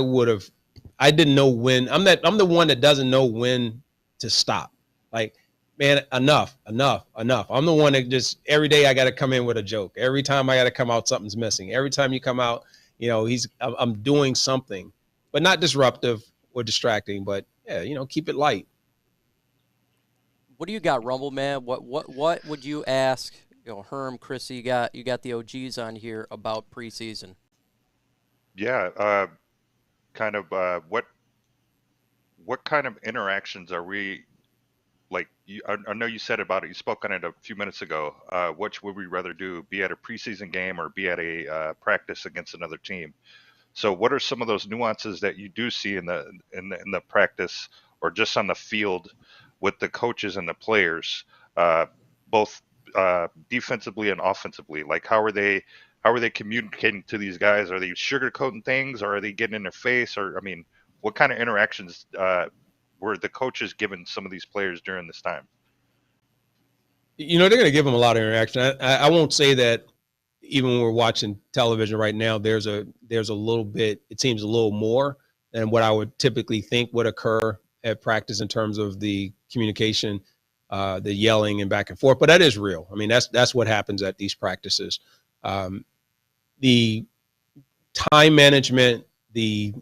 didn't know when. I'm the one that doesn't know when to stop. Like, man, enough. I'm the one that just every day I got to come in with a joke. Every time I got to come out, something's missing. Every time you come out, I'm doing something, but not disruptive or distracting, but keep it light. What do you got, Rumble Man? What would you ask, Herm, Chrissy, you got the OGs on here about preseason? Yeah, kind of what kind of interactions are we like? I know you said about it. You spoke on it a few minutes ago. Which would we rather do? Be at a preseason game or be at a practice against another team? So, what are some of those nuances that you do see in the practice or just on the field with the coaches and the players, both defensively and offensively? Like, how are they communicating to these guys? Are they sugarcoating things, or are they getting in their face? Or, I mean, what kind of interactions were the coaches giving some of these players during this time? They're going to give them a lot of interaction. I won't say that even when we're watching television right now, there's a little bit, it seems a little more than what I would typically think would occur at practice in terms of the communication, the yelling and back and forth. But that is real. I mean, that's what happens at these practices. The time management, the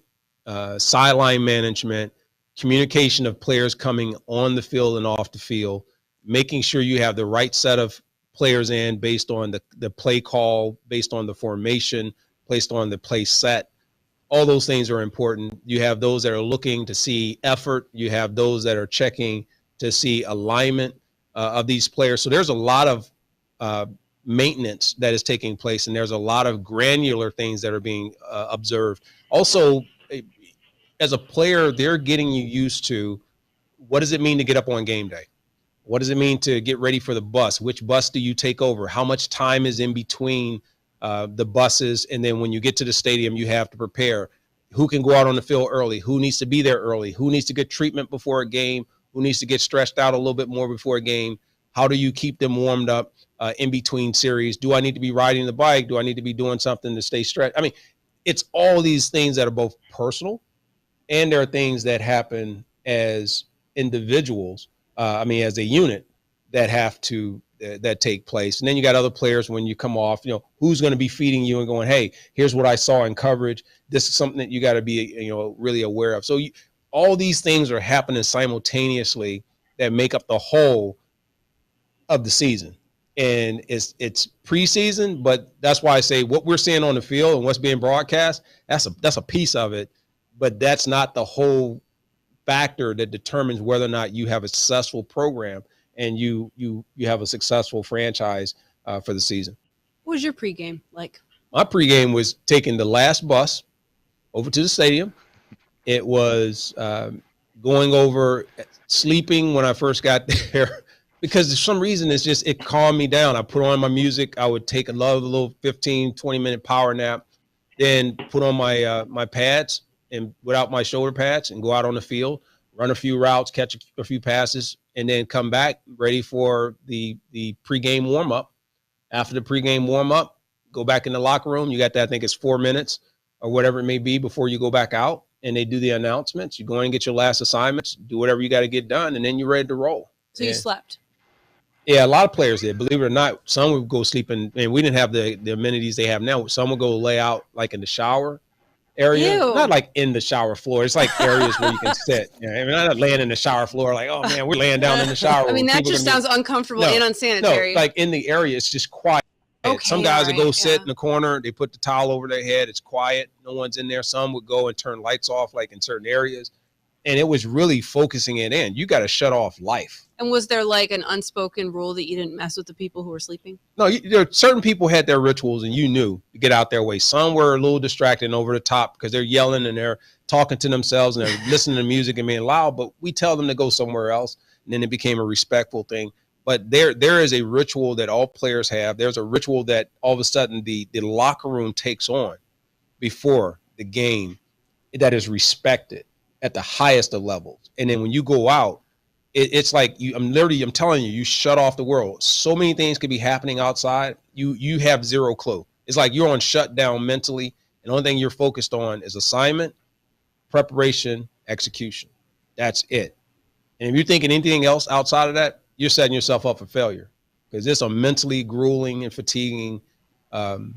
sideline management, communication of players coming on the field and off the field, making sure you have the right set of players in based on the play call, based on the formation, based on the play set. All those things are important. You have those that are looking to see effort. You have those that are checking to see alignment of these players. So there's a lot of maintenance that is taking place, and there's a lot of granular things that are being observed. Also, as a player, they're getting you used to what does it mean to get up on game day? What does it mean to get ready for the bus? Which bus do you take over? How much time is in between the buses? And then when you get to the stadium, you have to prepare. Who can go out on the field early? Who needs to be there early? Who needs to get treatment before a game? Who needs to get stretched out a little bit more before a game? How do you keep them warmed up in between series? Do I need to be riding the bike? Do I need to be doing something to stay stretched? I mean, it's all these things that are both personal and there are things that happen as individuals. As a unit that have to that take place. And then you got other players when you come off, who's going to be feeding you and going, hey, here's what I saw in coverage. This is something that you got to be, really aware of. So all these things are happening simultaneously that make up the whole of the season. And it's preseason, but that's why I say what we're seeing on the field and what's being broadcast, that's a piece of it, but that's not the whole factor that determines whether or not you have a successful program and you have a successful franchise for the season. What was your pregame like? My pregame was taking the last bus over to the stadium. It was going over, sleeping when I first got there because for some reason it calmed me down. I put on my music. I would take a little 15, 20-minute power nap, then put on my pads and without my shoulder pads and go out on the field, run a few routes, catch a few passes, and then come back ready for the pregame warm-up. After the pregame warm-up, go back in the locker room. You got that, I think it's 4 minutes or whatever it may be before you go back out, and they do the announcements. You go in and get your last assignments, do whatever you got to get done, and then you're ready to roll. So you slept? Yeah, a lot of players did. Believe it or not, some would go sleep and we didn't have the amenities they have now. Some would go lay out like in the shower area. Ew. Not like in the shower floor. It's like areas where you can sit. I'm not laying in the shower floor like, oh man, we're laying down in the shower. I mean, that just sounds uncomfortable and unsanitary. No, like in the area, it's just quiet. Okay, some guys would go sit in the corner. They put the towel over their head. It's quiet. No one's in there. Some would go and turn lights off like in certain areas. And it was really focusing it in. You got to shut off life. And was there like an unspoken rule that you didn't mess with the people who were sleeping? No, certain people had their rituals and you knew to get out their way. Some were a little distracted and over the top because they're yelling and they're talking to themselves and they're listening to music and being loud, but we tell them to go somewhere else. And then it became a respectful thing. But there is a ritual that all players have. There's a ritual that all of a sudden the locker room takes on before the game that is respected at the highest of levels. And then when you go out, it's like I'm telling you, you shut off the world. So many things could be happening outside. You have zero clue. It's like you're on shutdown mentally. And the only thing you're focused on is assignment, preparation, execution. That's it. And if you're thinking anything else outside of that, you're setting yourself up for failure because it's a mentally grueling and fatiguing time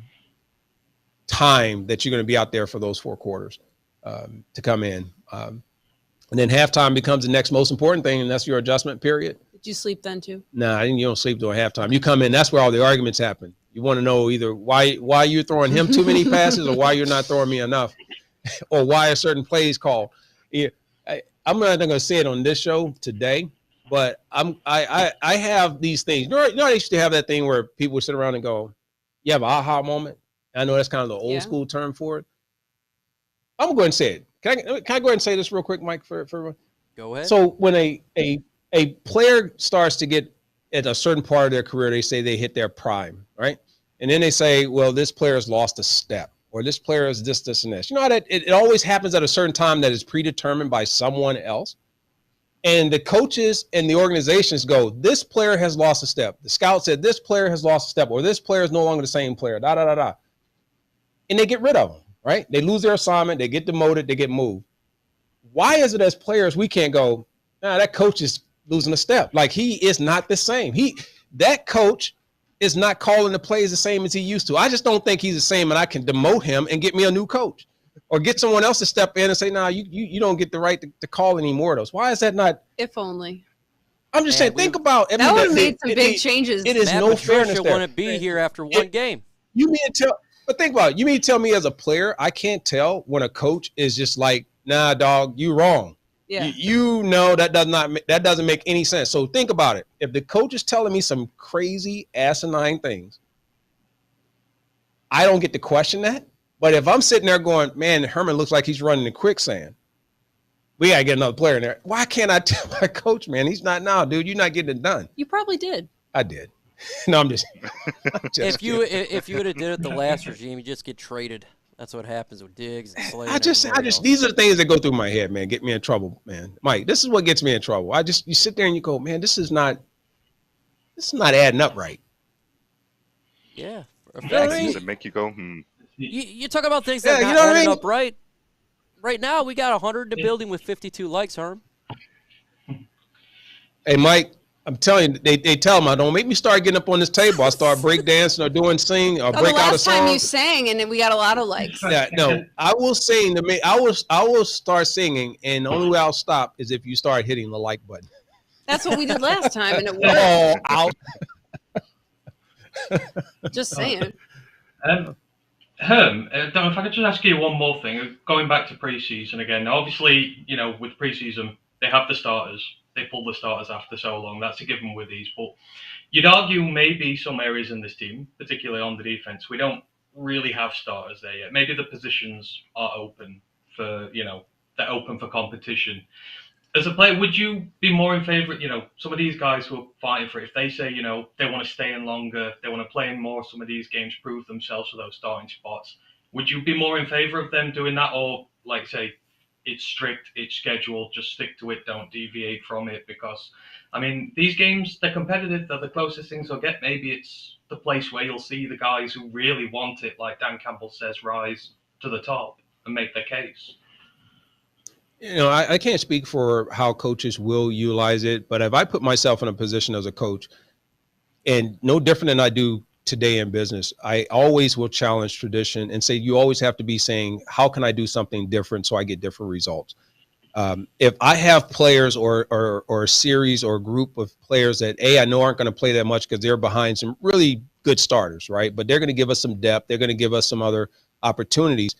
that you're going to be out there for those 4 quarters to come in. And then halftime becomes the next most important thing, and that's your adjustment period. Did you sleep then too? Nah, you don't sleep during halftime. You come in, that's where all the arguments happen. You want to know either why you're throwing him too many passes or why you're not throwing me enough or why a certain play is called. Yeah, I'm not going to say it on this show today, but I have these things. You know, I used to have that thing where people would sit around and go, you have an aha moment. I know that's kind of the old school term for it. I'm going to go ahead and say it. Can I go ahead and say this real quick, Mike, for everyone? Go ahead. So when a player starts to get at a certain part of their career, they say they hit their prime, right? And then they say, well, this player has lost a step, or this player is this, and this. You know, that it always happens at a certain time that is predetermined by someone else. And the coaches and the organizations go, this player has lost a step. The scout said this player has lost a step, or this player is no longer the same player, And they get rid of them, right? They lose their assignment, they get demoted, they get moved. Why is it as players we can't go, that coach is losing a step? Like, he is not the same. That coach is not calling the plays the same as he used to. I just don't think he's the same, and I can demote him and get me a new coach. Or get someone else to step in and say, you don't get the right to call any more of those. Why is that not? If only. I'm just saying, think about it. That would have made some big changes. It is Matt no Patricia fairness there. wouldn't be here after one game. But think about it. You mean to tell me as a player, I can't tell when a coach is just like, nah, dog, you wrong. Yeah. You know that doesn't make any sense. So think about it. If the coach is telling me some crazy asinine things, I don't get to question that. But if I'm sitting there going, man, Herman looks like he's running in quicksand, we got to get another player in there. Why can't I tell my coach, man, he's not now, dude, you're not getting it done. You probably did. I did. No, I'm just if you would have did it the last regime, you just get traded. That's what happens with Diggs and Slade. I just these are the things that go through my head, man, get me in trouble, man. Mike, this is what gets me in trouble. You sit there and you go, man, this is not adding up right. Yeah. Does it make you go, You talk about things that are not adding up right. Right now, we got 100 in the building with 52 likes, Herm. Hey, Mike, I'm telling you, they tell me, don't make me start getting up on this table. I start breakdancing or sing or break out a song. The last time you sang, and then we got a lot of likes. Yeah, no, I will sing. I will start singing, and the only way I'll stop is if you start hitting the like button. That's what we did last time, and it worked. Oh, out. Just saying. Herm, if I could just ask you one more thing, going back to preseason again. Obviously, with preseason, they have the starters. They pull the starters after so long. That's a given with these. But you'd argue maybe some areas in this team, particularly on the defense, we don't really have starters there yet. Maybe the positions are open for, they're open for competition. As a player, would you be more in favor, some of these guys who are fighting for it, if they say, they want to stay in longer, they want to play in more some of these games, prove themselves for those starting spots, would you be more in favor of them doing that? Or, like, say, it's strict, it's scheduled, just stick to it, don't deviate from it? Because, these games, they're competitive, they're the closest things they'll get. Maybe it's the place where you'll see the guys who really want it, like Dan Campbell says, rise to the top and make their case. I can't speak for how coaches will utilize it, but if I put myself in a position as a coach, and no different than I do today in business, I always will challenge tradition and say, you always have to be saying, how can I do something different so I get different results? If I have players or a series or a group of players that, I know aren't going to play that much because they're behind some really good starters, right? But they're going to give us some depth. They're going to give us some other opportunities.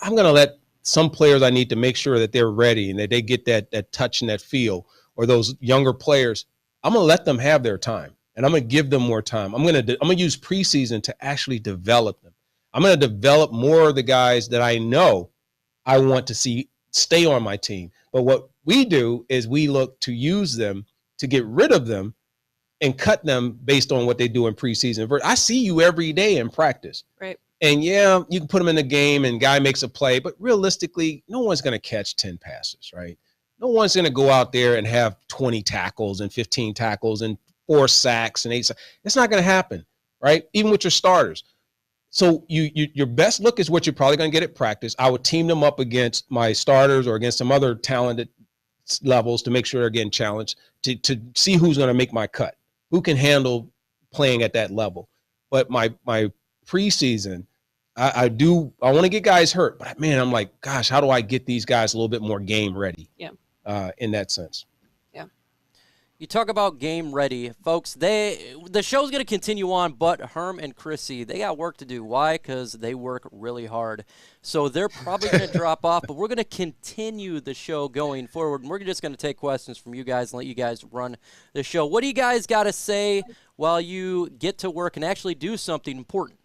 I'm going to let some players I need to make sure that they're ready and that they get that touch and that feel, or those younger players, I'm going to let them have their time and I'm going to give them more time. I'm going to use preseason to actually develop them. I'm going to develop more of the guys that I know I want to see stay on my team. But what we do is we look to use them to get rid of them and cut them based on what they do in preseason. I see you every day in practice. Right. And yeah, you can put them in the game and guy makes a play, but realistically, no one's going to catch 10 passes, right? No one's going to go out there and have 20 tackles and 15 tackles and 4 sacks and 8 sacks. It's not going to happen, right? Even with your starters. So your best look is what you're probably going to get at practice. I would team them up against my starters or against some other talented levels to make sure they're getting challenged to see who's going to make my cut, who can handle playing at that level. But my preseason, I want to get guys hurt, but man, I'm like, gosh, how do I get these guys a little bit more game ready? Yeah. In that sense. Yeah. You talk about game ready, folks. The show's going to continue on, but Herm and Chrissy, they got work to do. Why? Because they work really hard. So they're probably going to drop off, but we're going to continue the show going forward. And we're just going to take questions from you guys and let you guys run the show. What do you guys got to say while you get to work and actually do something important?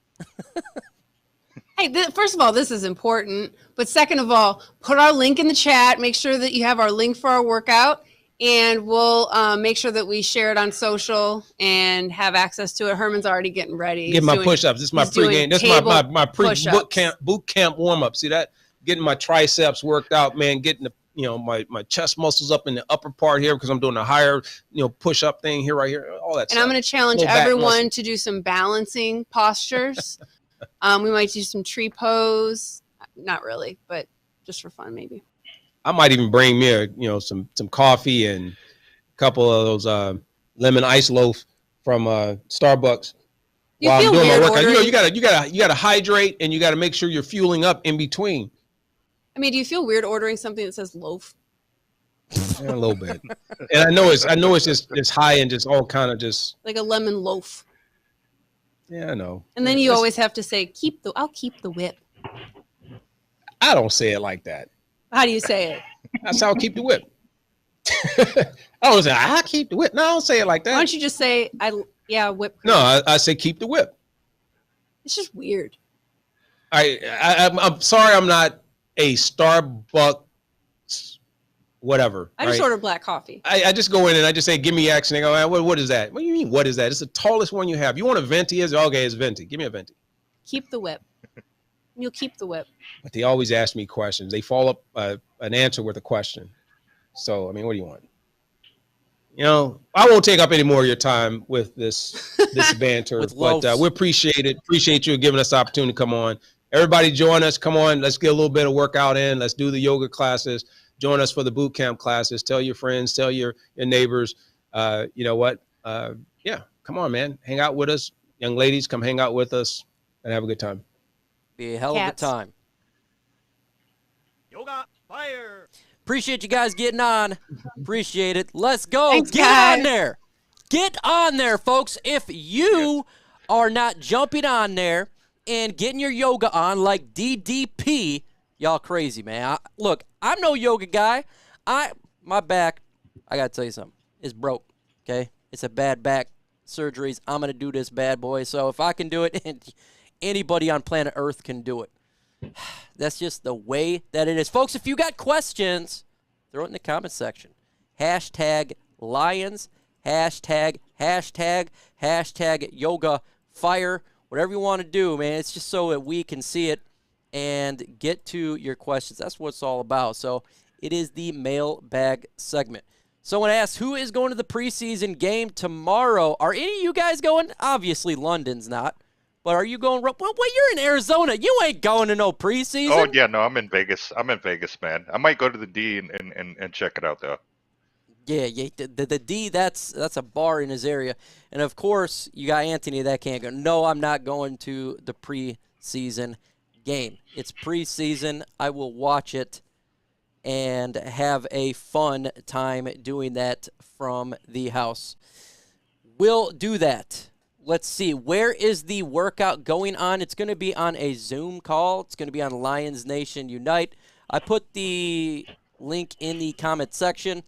Hey, first of all, this is important. But second of all, put our link in the chat. Make sure that you have our link for our workout. And we'll make sure that we share it on social and have access to it. Herman's already getting ready. Get my push-ups. This is my pregame. This is my pre-boot camp warm-up. See that? Getting my triceps worked out, man. Getting the my chest muscles up in the upper part here because I'm doing a higher, push up thing here, right here, all that And stuff. I'm going to challenge everyone to do some balancing postures. We might do some tree pose. Not really, but just for fun, maybe. I might even bring me some coffee and a couple of those lemon ice loaf from Starbucks. You feel I'm doing weird my workout. ordering? You gotta hydrate, and you gotta make sure you're fueling up in between. I mean, do you feel weird ordering something that says loaf? Yeah, a little bit. And I know it's just high and just all kind of just like a lemon loaf. Yeah, I know. And then you always have to say, I'll keep the whip. I don't say it like that. How do you say it? That's how I'll keep the whip. I don't say I'll keep the whip. No, I don't say it like that. Why don't you just say whip? No, I say keep the whip. It's just weird. I'm sorry, I'm not a Starbucks whatever. I just order black coffee. I just go in and I just say, give me X, and they go, what is that? What do you mean, what is that? It's the tallest one you have. You want a venti? Okay, it's venti. Give me a venti. Keep the whip. You'll keep the whip. But they always ask me questions. They follow up an answer with a question. So, I mean, what do you want? I won't take up any more of your time with this banter, but we appreciate it. Appreciate you giving us the opportunity to come on. Everybody join us. Come on. Let's get a little bit of workout in. Let's do the yoga classes. Join us for the boot camp classes. Tell your friends, tell your neighbors. You know what? Yeah, come on, man. Hang out with us. Young ladies, come hang out with us and have a good time. Be a hell of a time. Yoga fire. Appreciate you guys getting on. Appreciate it. Let's go. Thanks, Get guys. on there. Get on there, folks. If you are not jumping on there and getting your yoga on like DDP, y'all crazy, man. Look, I'm no yoga guy. My back, I got to tell you something, is broke, okay? It's a bad back surgeries. I'm going to do this bad boy. So if I can do it, and anybody on planet Earth can do it. That's just the way that it is. Folks, if you got questions, throw it in the comment section. Hashtag Lions, hashtag yoga fire, whatever you want to do, man. It's just so that we can see it and get to your questions. That's what it's all about. So it is the mailbag segment. Someone asked, who is going to the preseason game tomorrow? Are any of you guys going? Obviously, London's not. But are you going? Well, you're in Arizona. You ain't going to no preseason. Oh, yeah, no, I'm in Vegas. Man. I might go to the D and check it out, though. Yeah, the D, that's a bar in his area. And, of course, you got Anthony that can't go. No, I'm not going to the preseason game. It's preseason. I will watch it and have a fun time doing that from the house. We'll do that. Let's see. Where is the workout going on? It's going to be on a Zoom call. It's going to be on Lions Nation Unite. I put the link in the comment section.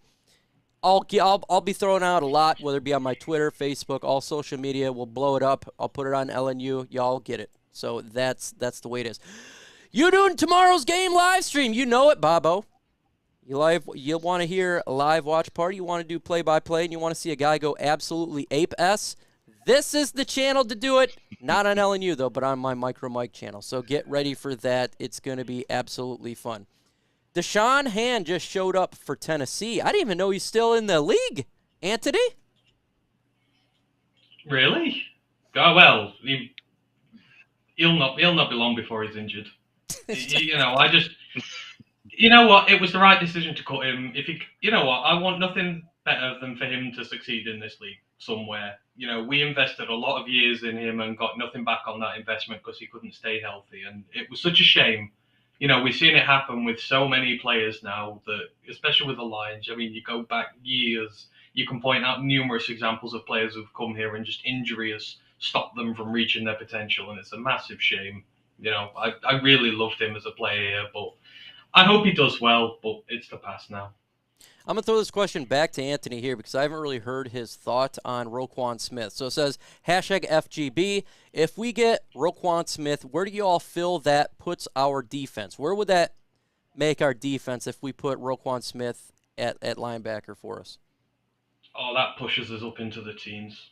I'll be throwing out a lot, whether it be on my Twitter, Facebook, all social media. We'll blow it up. I'll put it on LNU. Y'all get it. So that's the way it is. You doing tomorrow's game live stream? You know it, Bobo. You want to hear a live watch party? You want to do play-by-play, and you want to see a guy go absolutely ape-s? This is the channel to do it. Not on LNU, though, but on my Micro Mike channel. So get ready for that. It's going to be absolutely fun. DeShon Hand just showed up for Tennessee. I didn't even know he's still in the league. Anthony? Really? Oh, well, he'll not be long before he's injured. You know what? It was the right decision to cut him. I want nothing better than for him to succeed in this league somewhere. We invested a lot of years in him and got nothing back on that investment because he couldn't stay healthy. And it was such a shame. We've seen it happen with so many players now, that, especially with the Lions. I mean, you go back years, you can point out numerous examples of players who've come here and just injury has stopped them from reaching their potential. And it's a massive shame. I really loved him as a player here, but I hope he does well, but it's the past now. I'm going to throw this question back to Anthony here because I haven't really heard his thought on Roquan Smith. So it says, hashtag FGB. If we get Roquan Smith, where do you all feel that puts our defense? Where would that make our defense if we put Roquan Smith at linebacker for us? Oh, that pushes us up into the teens.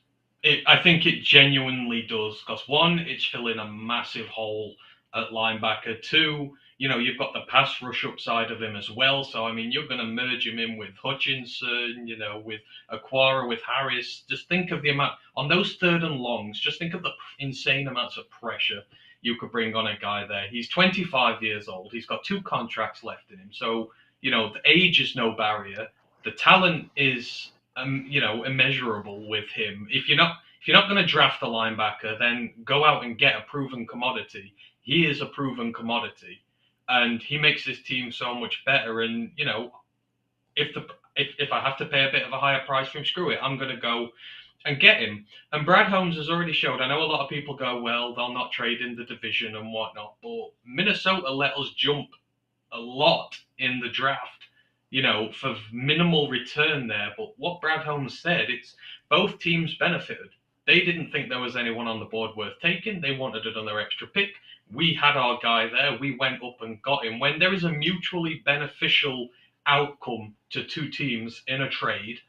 I think it genuinely does because, one, it's filling a massive hole at linebacker. Two, you've got the pass rush upside of him as well. So, I mean, you're going to merge him in with Hutchinson, with Aquara, with Harris. Just think of the amount on those third and longs. Just think of the insane amounts of pressure you could bring on a guy there. He's 25 years old. He's got 2 contracts left in him. So, the age is no barrier. The talent is, immeasurable with him. If you're not going to draft a linebacker, then go out and get a proven commodity. He is a proven commodity, and he makes this team so much better. And if I have to pay a bit of a higher price for him, screw it, I'm going to go and get him. And Brad Holmes has already showed. I know a lot of people go, well, they'll not trade in the division and whatnot, but Minnesota let us jump a lot in the draft, for minimal return there. But what Brad Holmes said, it's both teams benefited. They didn't think there was anyone on the board worth taking. They wanted another extra pick. We had our guy there. We went up and got him. When there is a mutually beneficial outcome to 2 teams in a trade,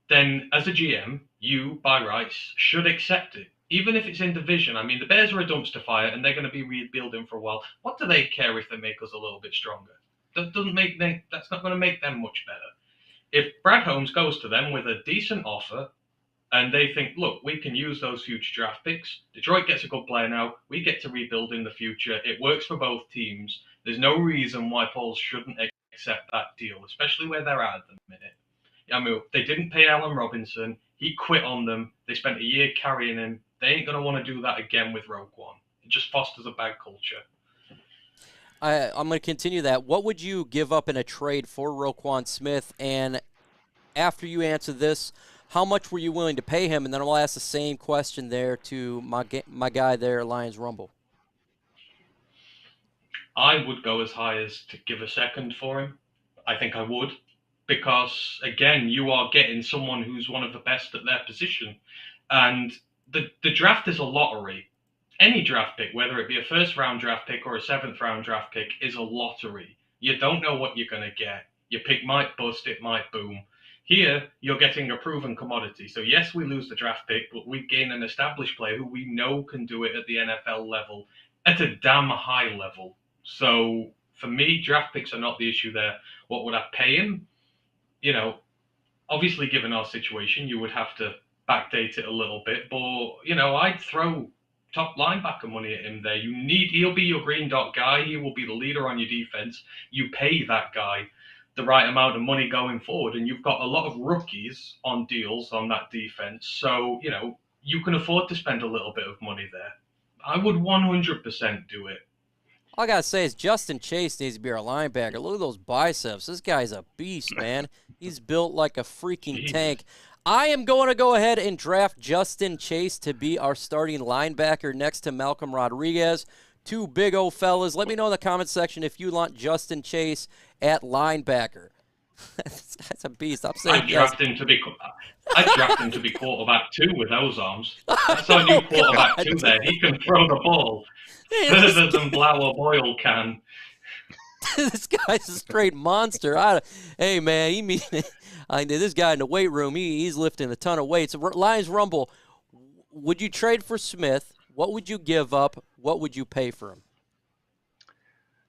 then as a GM, you, by rights, should accept it. Even if it's in division. I mean, the Bears are a dumpster fire, and they're going to be rebuilding for a while. What do they care if they make us a little bit stronger? That's not going to make them much better. If Brad Holmes goes to them with a decent offer, and they think, look, we can use those future draft picks. Detroit gets a good player now. We get to rebuild in the future. It works for both teams. There's no reason why Pauls shouldn't accept that deal, especially where they're at the minute. I mean, they didn't pay Allen Robinson. He quit on them. They spent a year carrying him. They ain't going to want to do that again with Roquan. It just fosters a bad culture. I'm going to continue that. What would you give up in a trade for Roquan Smith? And after you answer this, how much were you willing to pay him? And then I'll ask the same question there to my guy there, Lions Rumble. I would go as high as to give a second for him. I think I would. Because, again, you are getting someone who's one of the best at their position. And the draft is a lottery. Any draft pick, whether it be a first-round draft pick or a seventh-round draft pick, is a lottery. You don't know what you're going to get. Your pick might bust, it might boom. Here, you're getting a proven commodity. So, yes, we lose the draft pick, but we gain an established player who we know can do it at the NFL level, at a damn high level. So, for me, draft picks are not the issue there. What would I pay him? Obviously, given our situation, you would have to backdate it a little bit. But, I'd throw top linebacker money at him there. He'll be your green dot guy. He will be the leader on your defense. You pay that guy the right amount of money going forward, and you've got a lot of rookies on deals on that defense. So, you can afford to spend a little bit of money there. I would 100% do it. All I got to say is Justin Chase needs to be our linebacker. Look at those biceps. This guy's a beast, man. He's built like a freaking tank. I am going to go ahead and draft Justin Chase to be our starting linebacker next to Malcolm Rodriguez. 2 big old fellas. Let me know in the comment section if you want Justin Chase at linebacker. This guy's a beast. I'm saying I'd draft him to be quarterback 2 with those arms. That's our new quarterback 2 there. He can throw the ball further than Blower Boyle can. This guy's a straight monster. Hey, man, this guy in the weight room, he's lifting a ton of weights. Lions Rumble, would you trade for Smith? What would you give up? What would you pay for him?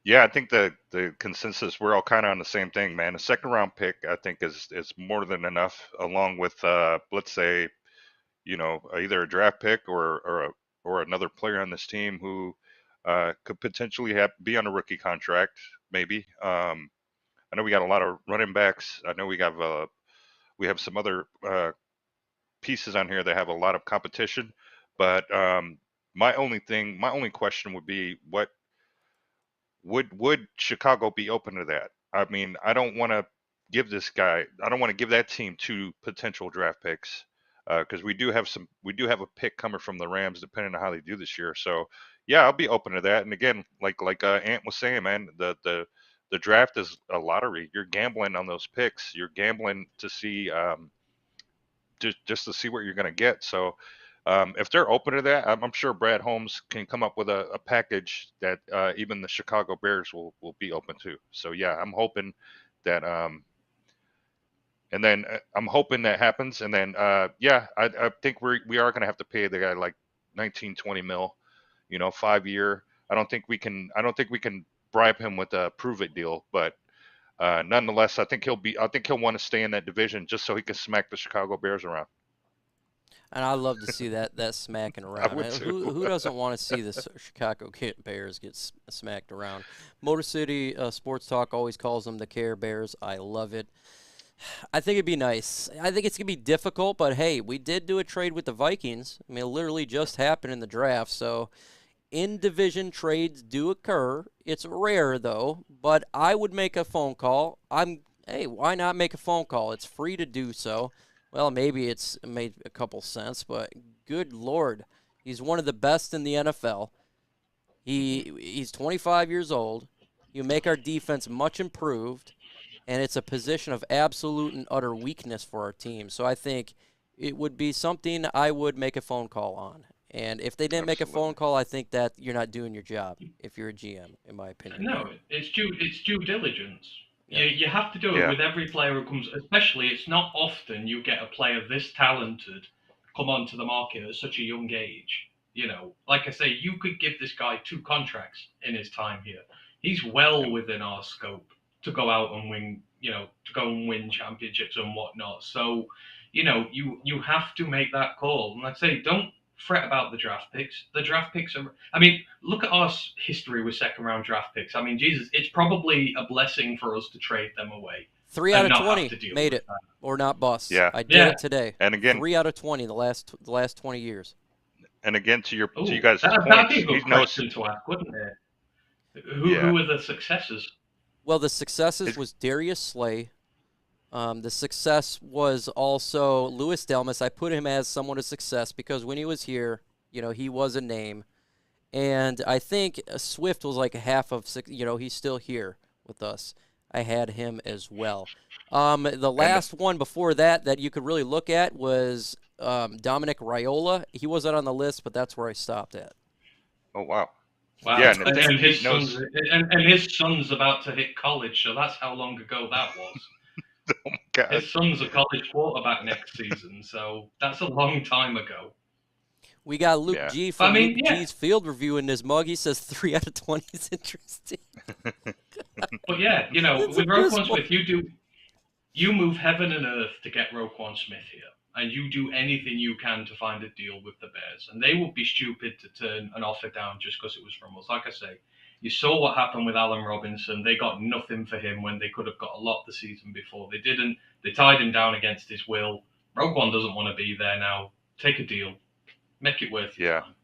Yeah, I think the consensus, we're all kind of on the same thing, man. A second-round pick, I think, is more than enough, along with, let's say, either a draft pick or another player on this team who could potentially be on a rookie contract, maybe. I know we got a lot of running backs. I know we have some other pieces on here that have a lot of competition. But my only question would be, what would Chicago be open to that? I mean, I don't want to give that team 2 potential draft picks, because we do have a pick coming from the Rams, depending on how they do this year. So yeah, I'll be open to that. And again, like Ant was saying, man, the draft is a lottery. You're gambling on those picks. You're gambling to see just to see what you're going to get. So if they're open to that, I'm sure Brad Holmes can come up with a package that even the Chicago Bears will be open to. So yeah, I'm hoping that and then I'm hoping that happens. And then I think we are going to have to pay the guy like 19-20 mil, 5-year. I don't think we can bribe him with a prove it deal, but nonetheless, I think he'll want to stay in that division just so he can smack the Chicago Bears around. And I love to see that smacking around. would too. Who doesn't want to see the Chicago Bears get smacked around? Motor City Sports Talk always calls them the Care Bears. I love it. I think it'd be nice. I think it's going to be difficult, but hey, we did do a trade with the Vikings. I mean, it literally just happened in the draft, so in-division trades do occur. It's rare, though, but I would make a phone call. Hey, why not make a phone call? It's free to do so. Well, maybe it's made a couple cents, but good Lord, he's one of the best in the NFL. He's 25 years old. You make our defense much improved, and it's a position of absolute and utter weakness for our team. So I think it would be something I would make a phone call on. And if they didn't make a phone call, I think that you're not doing your job if you're a GM, in my opinion. No, it's due diligence. Yeah. You have to do it with every player who comes, especially it's not often you get a player this talented come onto the market at such a young age. You know, like I say, you could give this guy 2 contracts in his time here. He's well within our scope to go out and win, to go and win championships and whatnot. So, you have to make that call. And like I say, don't fret about the draft picks. The draft picks are, look at our history with second-round draft picks. I mean, Jesus, it's probably a blessing for us to trade them away. 3 out of 20 made it, or not bust. Yeah. I did it today. And again, 3 out of 20 the last 20 years. And again, to you guys' that'd points, be a good question to ask, wouldn't it? Who are the successes? Well, the successes was Darius Slay. The success was also Louis Delmas. I put him as somewhat a success because when he was here, he was a name. And I think Swift was like a half of, he's still here with us. I had him as well. The last one before that you could really look at was Dominic Raiola. He wasn't on the list, but that's where I stopped at. Oh, wow. Wow. Yeah, and his son's about to hit college, so that's how long ago that was. Oh my God. His son's a college quarterback next season, so that's a long time ago. We got Luke G from G's field review in his mug. He says 3 out of 20 is interesting. But yeah, with Roquan Smith, you move heaven and earth to get Roquan Smith here, and you do anything you can to find a deal with the Bears, and they would be stupid to turn an offer down just because it was from us. Like I say, you saw what happened with Allen Robinson. They got nothing for him when they could have got a lot the season before. They didn't. They tied him down against his will. Roquan doesn't want to be there now. Take a deal. Make it worth your time.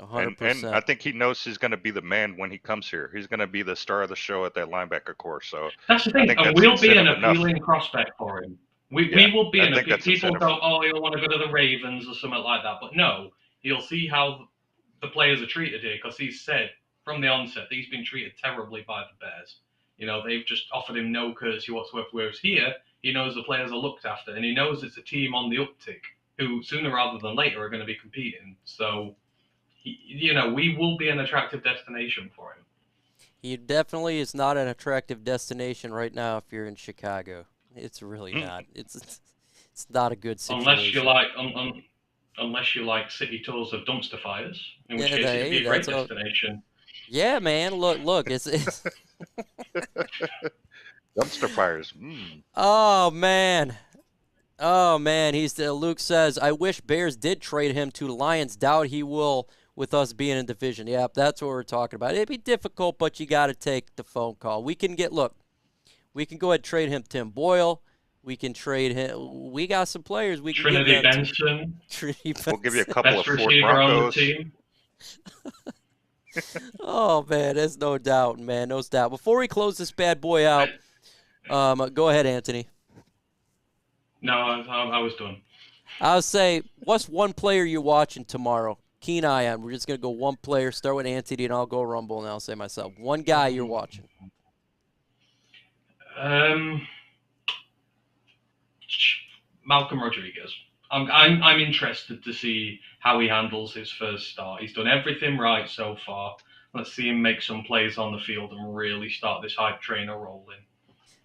100%. And I think he knows he's going to be the man when he comes here. He's going to be the star of the show at that linebacker course. So that's the thing. And we'll be an appealing prospect for him. We will be an appealing. People go, oh, he'll want to go to the Ravens or something like that. But no, he'll see how the players are treated here because he's said from the onset that he's been treated terribly by the Bears. They've just offered him no courtesy whatsoever. Whereas here, he knows the players are looked after, and he knows it's a team on the uptick who sooner rather than later are going to be competing. So, we will be an attractive destination for him. He definitely is not an attractive destination right now if you're in Chicago. It's really not. It's not a good situation. Unless you like city tours of dumpster fires, in which case it'd be a great destination. Yeah, man. Look. It's dumpster fires. Oh man. Luke says, I wish Bears did trade him to Lions. Doubt he will with us being in division. Yeah, that's what we're talking about. It'd be difficult, but you got to take the phone call. We can go ahead and trade him Tim Boyle. We can trade him. We got some players. We can Trinity Benson. We'll give you a couple Best of Ford receiver on the Broncos. team. Oh, man, there's no doubt, man. No doubt. Before we close this bad boy out, go ahead, Anthony. No, I was done. I'll say, what's one player you're watching tomorrow? Keen eye on. We're just going to go one player, start with Anthony, and I'll go Rumble, and I'll say myself. One guy you're watching. Malcolm Rodriguez. I'm interested to see how he handles his first start. He's done everything right so far. Let's see him make some plays on the field and really start this hype train rolling.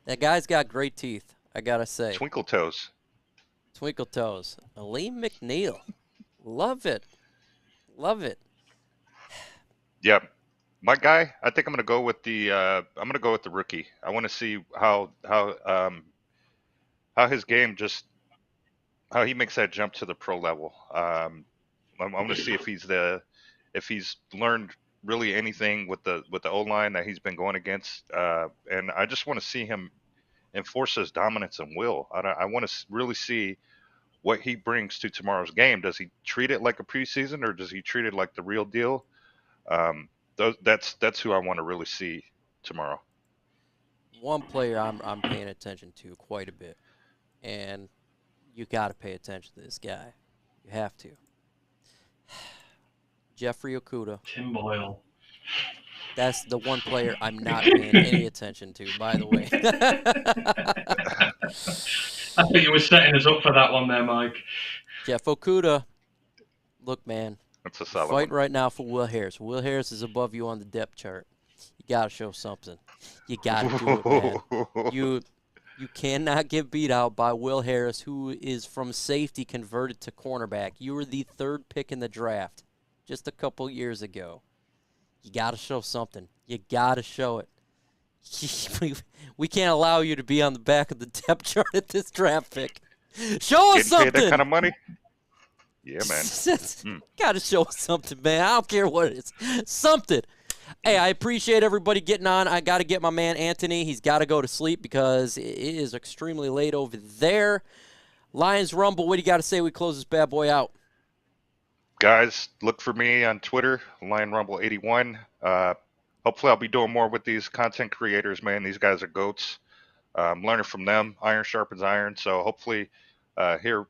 That guy's got great teeth, I got to say. Twinkle toes. Aleem McNeil. Love it. Yeah, my guy. I think I'm gonna go with the rookie. I want to see how his game just how he makes that jump to the pro level. I'm going to see if he's learned really anything with the O line that he's been going against, and I just want to see him enforce his dominance and will. I want to really see what he brings to tomorrow's game. Does he treat it like a preseason, or does he treat it like the real deal? That's who I want to really see tomorrow. One player I'm paying attention to quite a bit, and you got to pay attention to this guy. You have to. Jeffrey Okudah. Tim Boyle. That's the one player I'm not paying any attention to, by the way. I think you were setting us up for that one there, Mike. Jeff Okudah. Look, man. That's a solid Fight one. right now for Will Harris. Will Harris is above you on the depth chart. You got to show something. You got to do it, man. You cannot get beat out by Will Harris, who is from safety converted to cornerback. You were the 3rd pick in the draft just a couple years ago. You got to show something. You got to show it. We can't allow you to be on the back of the depth chart at this draft pick. Show us something. Paid that kind of money? Yeah, man. Got to show us something, man. I don't care what it is. Something. Hey, I appreciate everybody getting on. I got to get my man Anthony. He's got to go to sleep because it is extremely late over there. Lions Rumble, what do you got to say we close this bad boy out? Guys, look for me on Twitter, Lion Rumble 81. Hopefully I'll be doing more with these content creators, man. These guys are goats. I'm learning from them. Iron sharpens iron. So hopefully here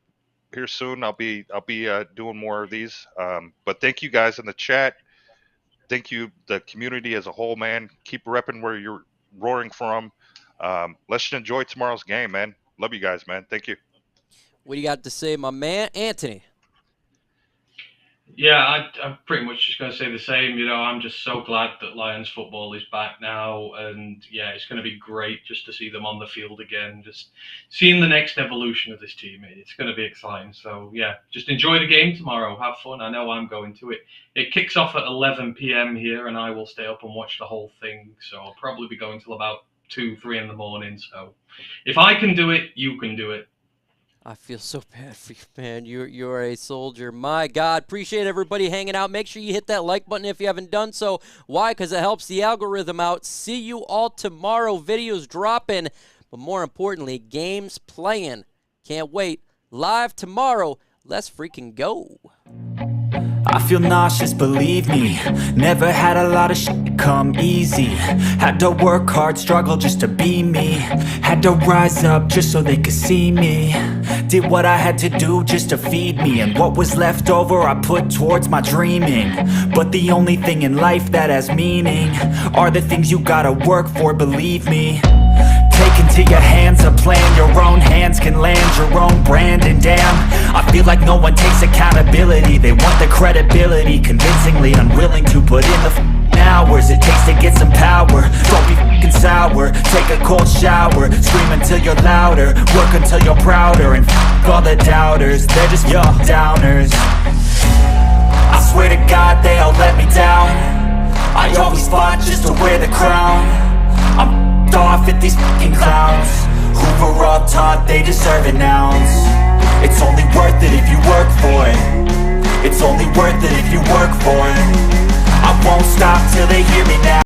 soon I'll be doing more of these. But thank you guys in the chat. Thank you, the community as a whole, man. Keep repping where you're roaring from. Let's just enjoy tomorrow's game, man. Love you guys, man. Thank you. What do you got to say, my man Anthony? Yeah, I'm pretty much just going to say the same. You know, I'm just so glad that Lions football is back now. And, yeah, it's going to be great just to see them on the field again. Just seeing the next evolution of this team. It's going to be exciting. So, yeah, just enjoy the game tomorrow. Have fun. I know I'm going to it. It kicks off at 11 p.m. here, and I will stay up and watch the whole thing. So I'll probably be going till about 2, 3 in the morning. So if I can do it, you can do it. I feel so bad for you, man. You're a soldier. My God. Appreciate everybody hanging out. Make sure you hit that like button if you haven't done so. Why? Because it helps the algorithm out. See you all tomorrow. Videos dropping. But more importantly, games playing. Can't wait. Live tomorrow. Let's freaking go. I feel nauseous, believe me. Never had a lot of shit come easy. Had to work hard, struggle just to be me. Had to rise up just so they could see me. Did what I had to do just to feed me. And what was left over I put towards my dreaming. But the only thing in life that has meaning are the things you gotta work for, believe me. Take into your hands a plan. Your own hands can land your own brand. And damn, I feel like no one takes accountability. They want the credibility, convincingly unwilling to put in the hours it takes to get some power. Don't be f***ing sour. Take a cold shower. Scream until you're louder. Work until you're prouder. And f*** all the doubters. They're just your downers. I swear to God they all let me down. I always fought just to wear the crown. I'm off at these fucking clowns who were all taught they deserve an ounce. It's only worth it if you work for it. It's only worth it if you work for it. I won't stop till they hear me now.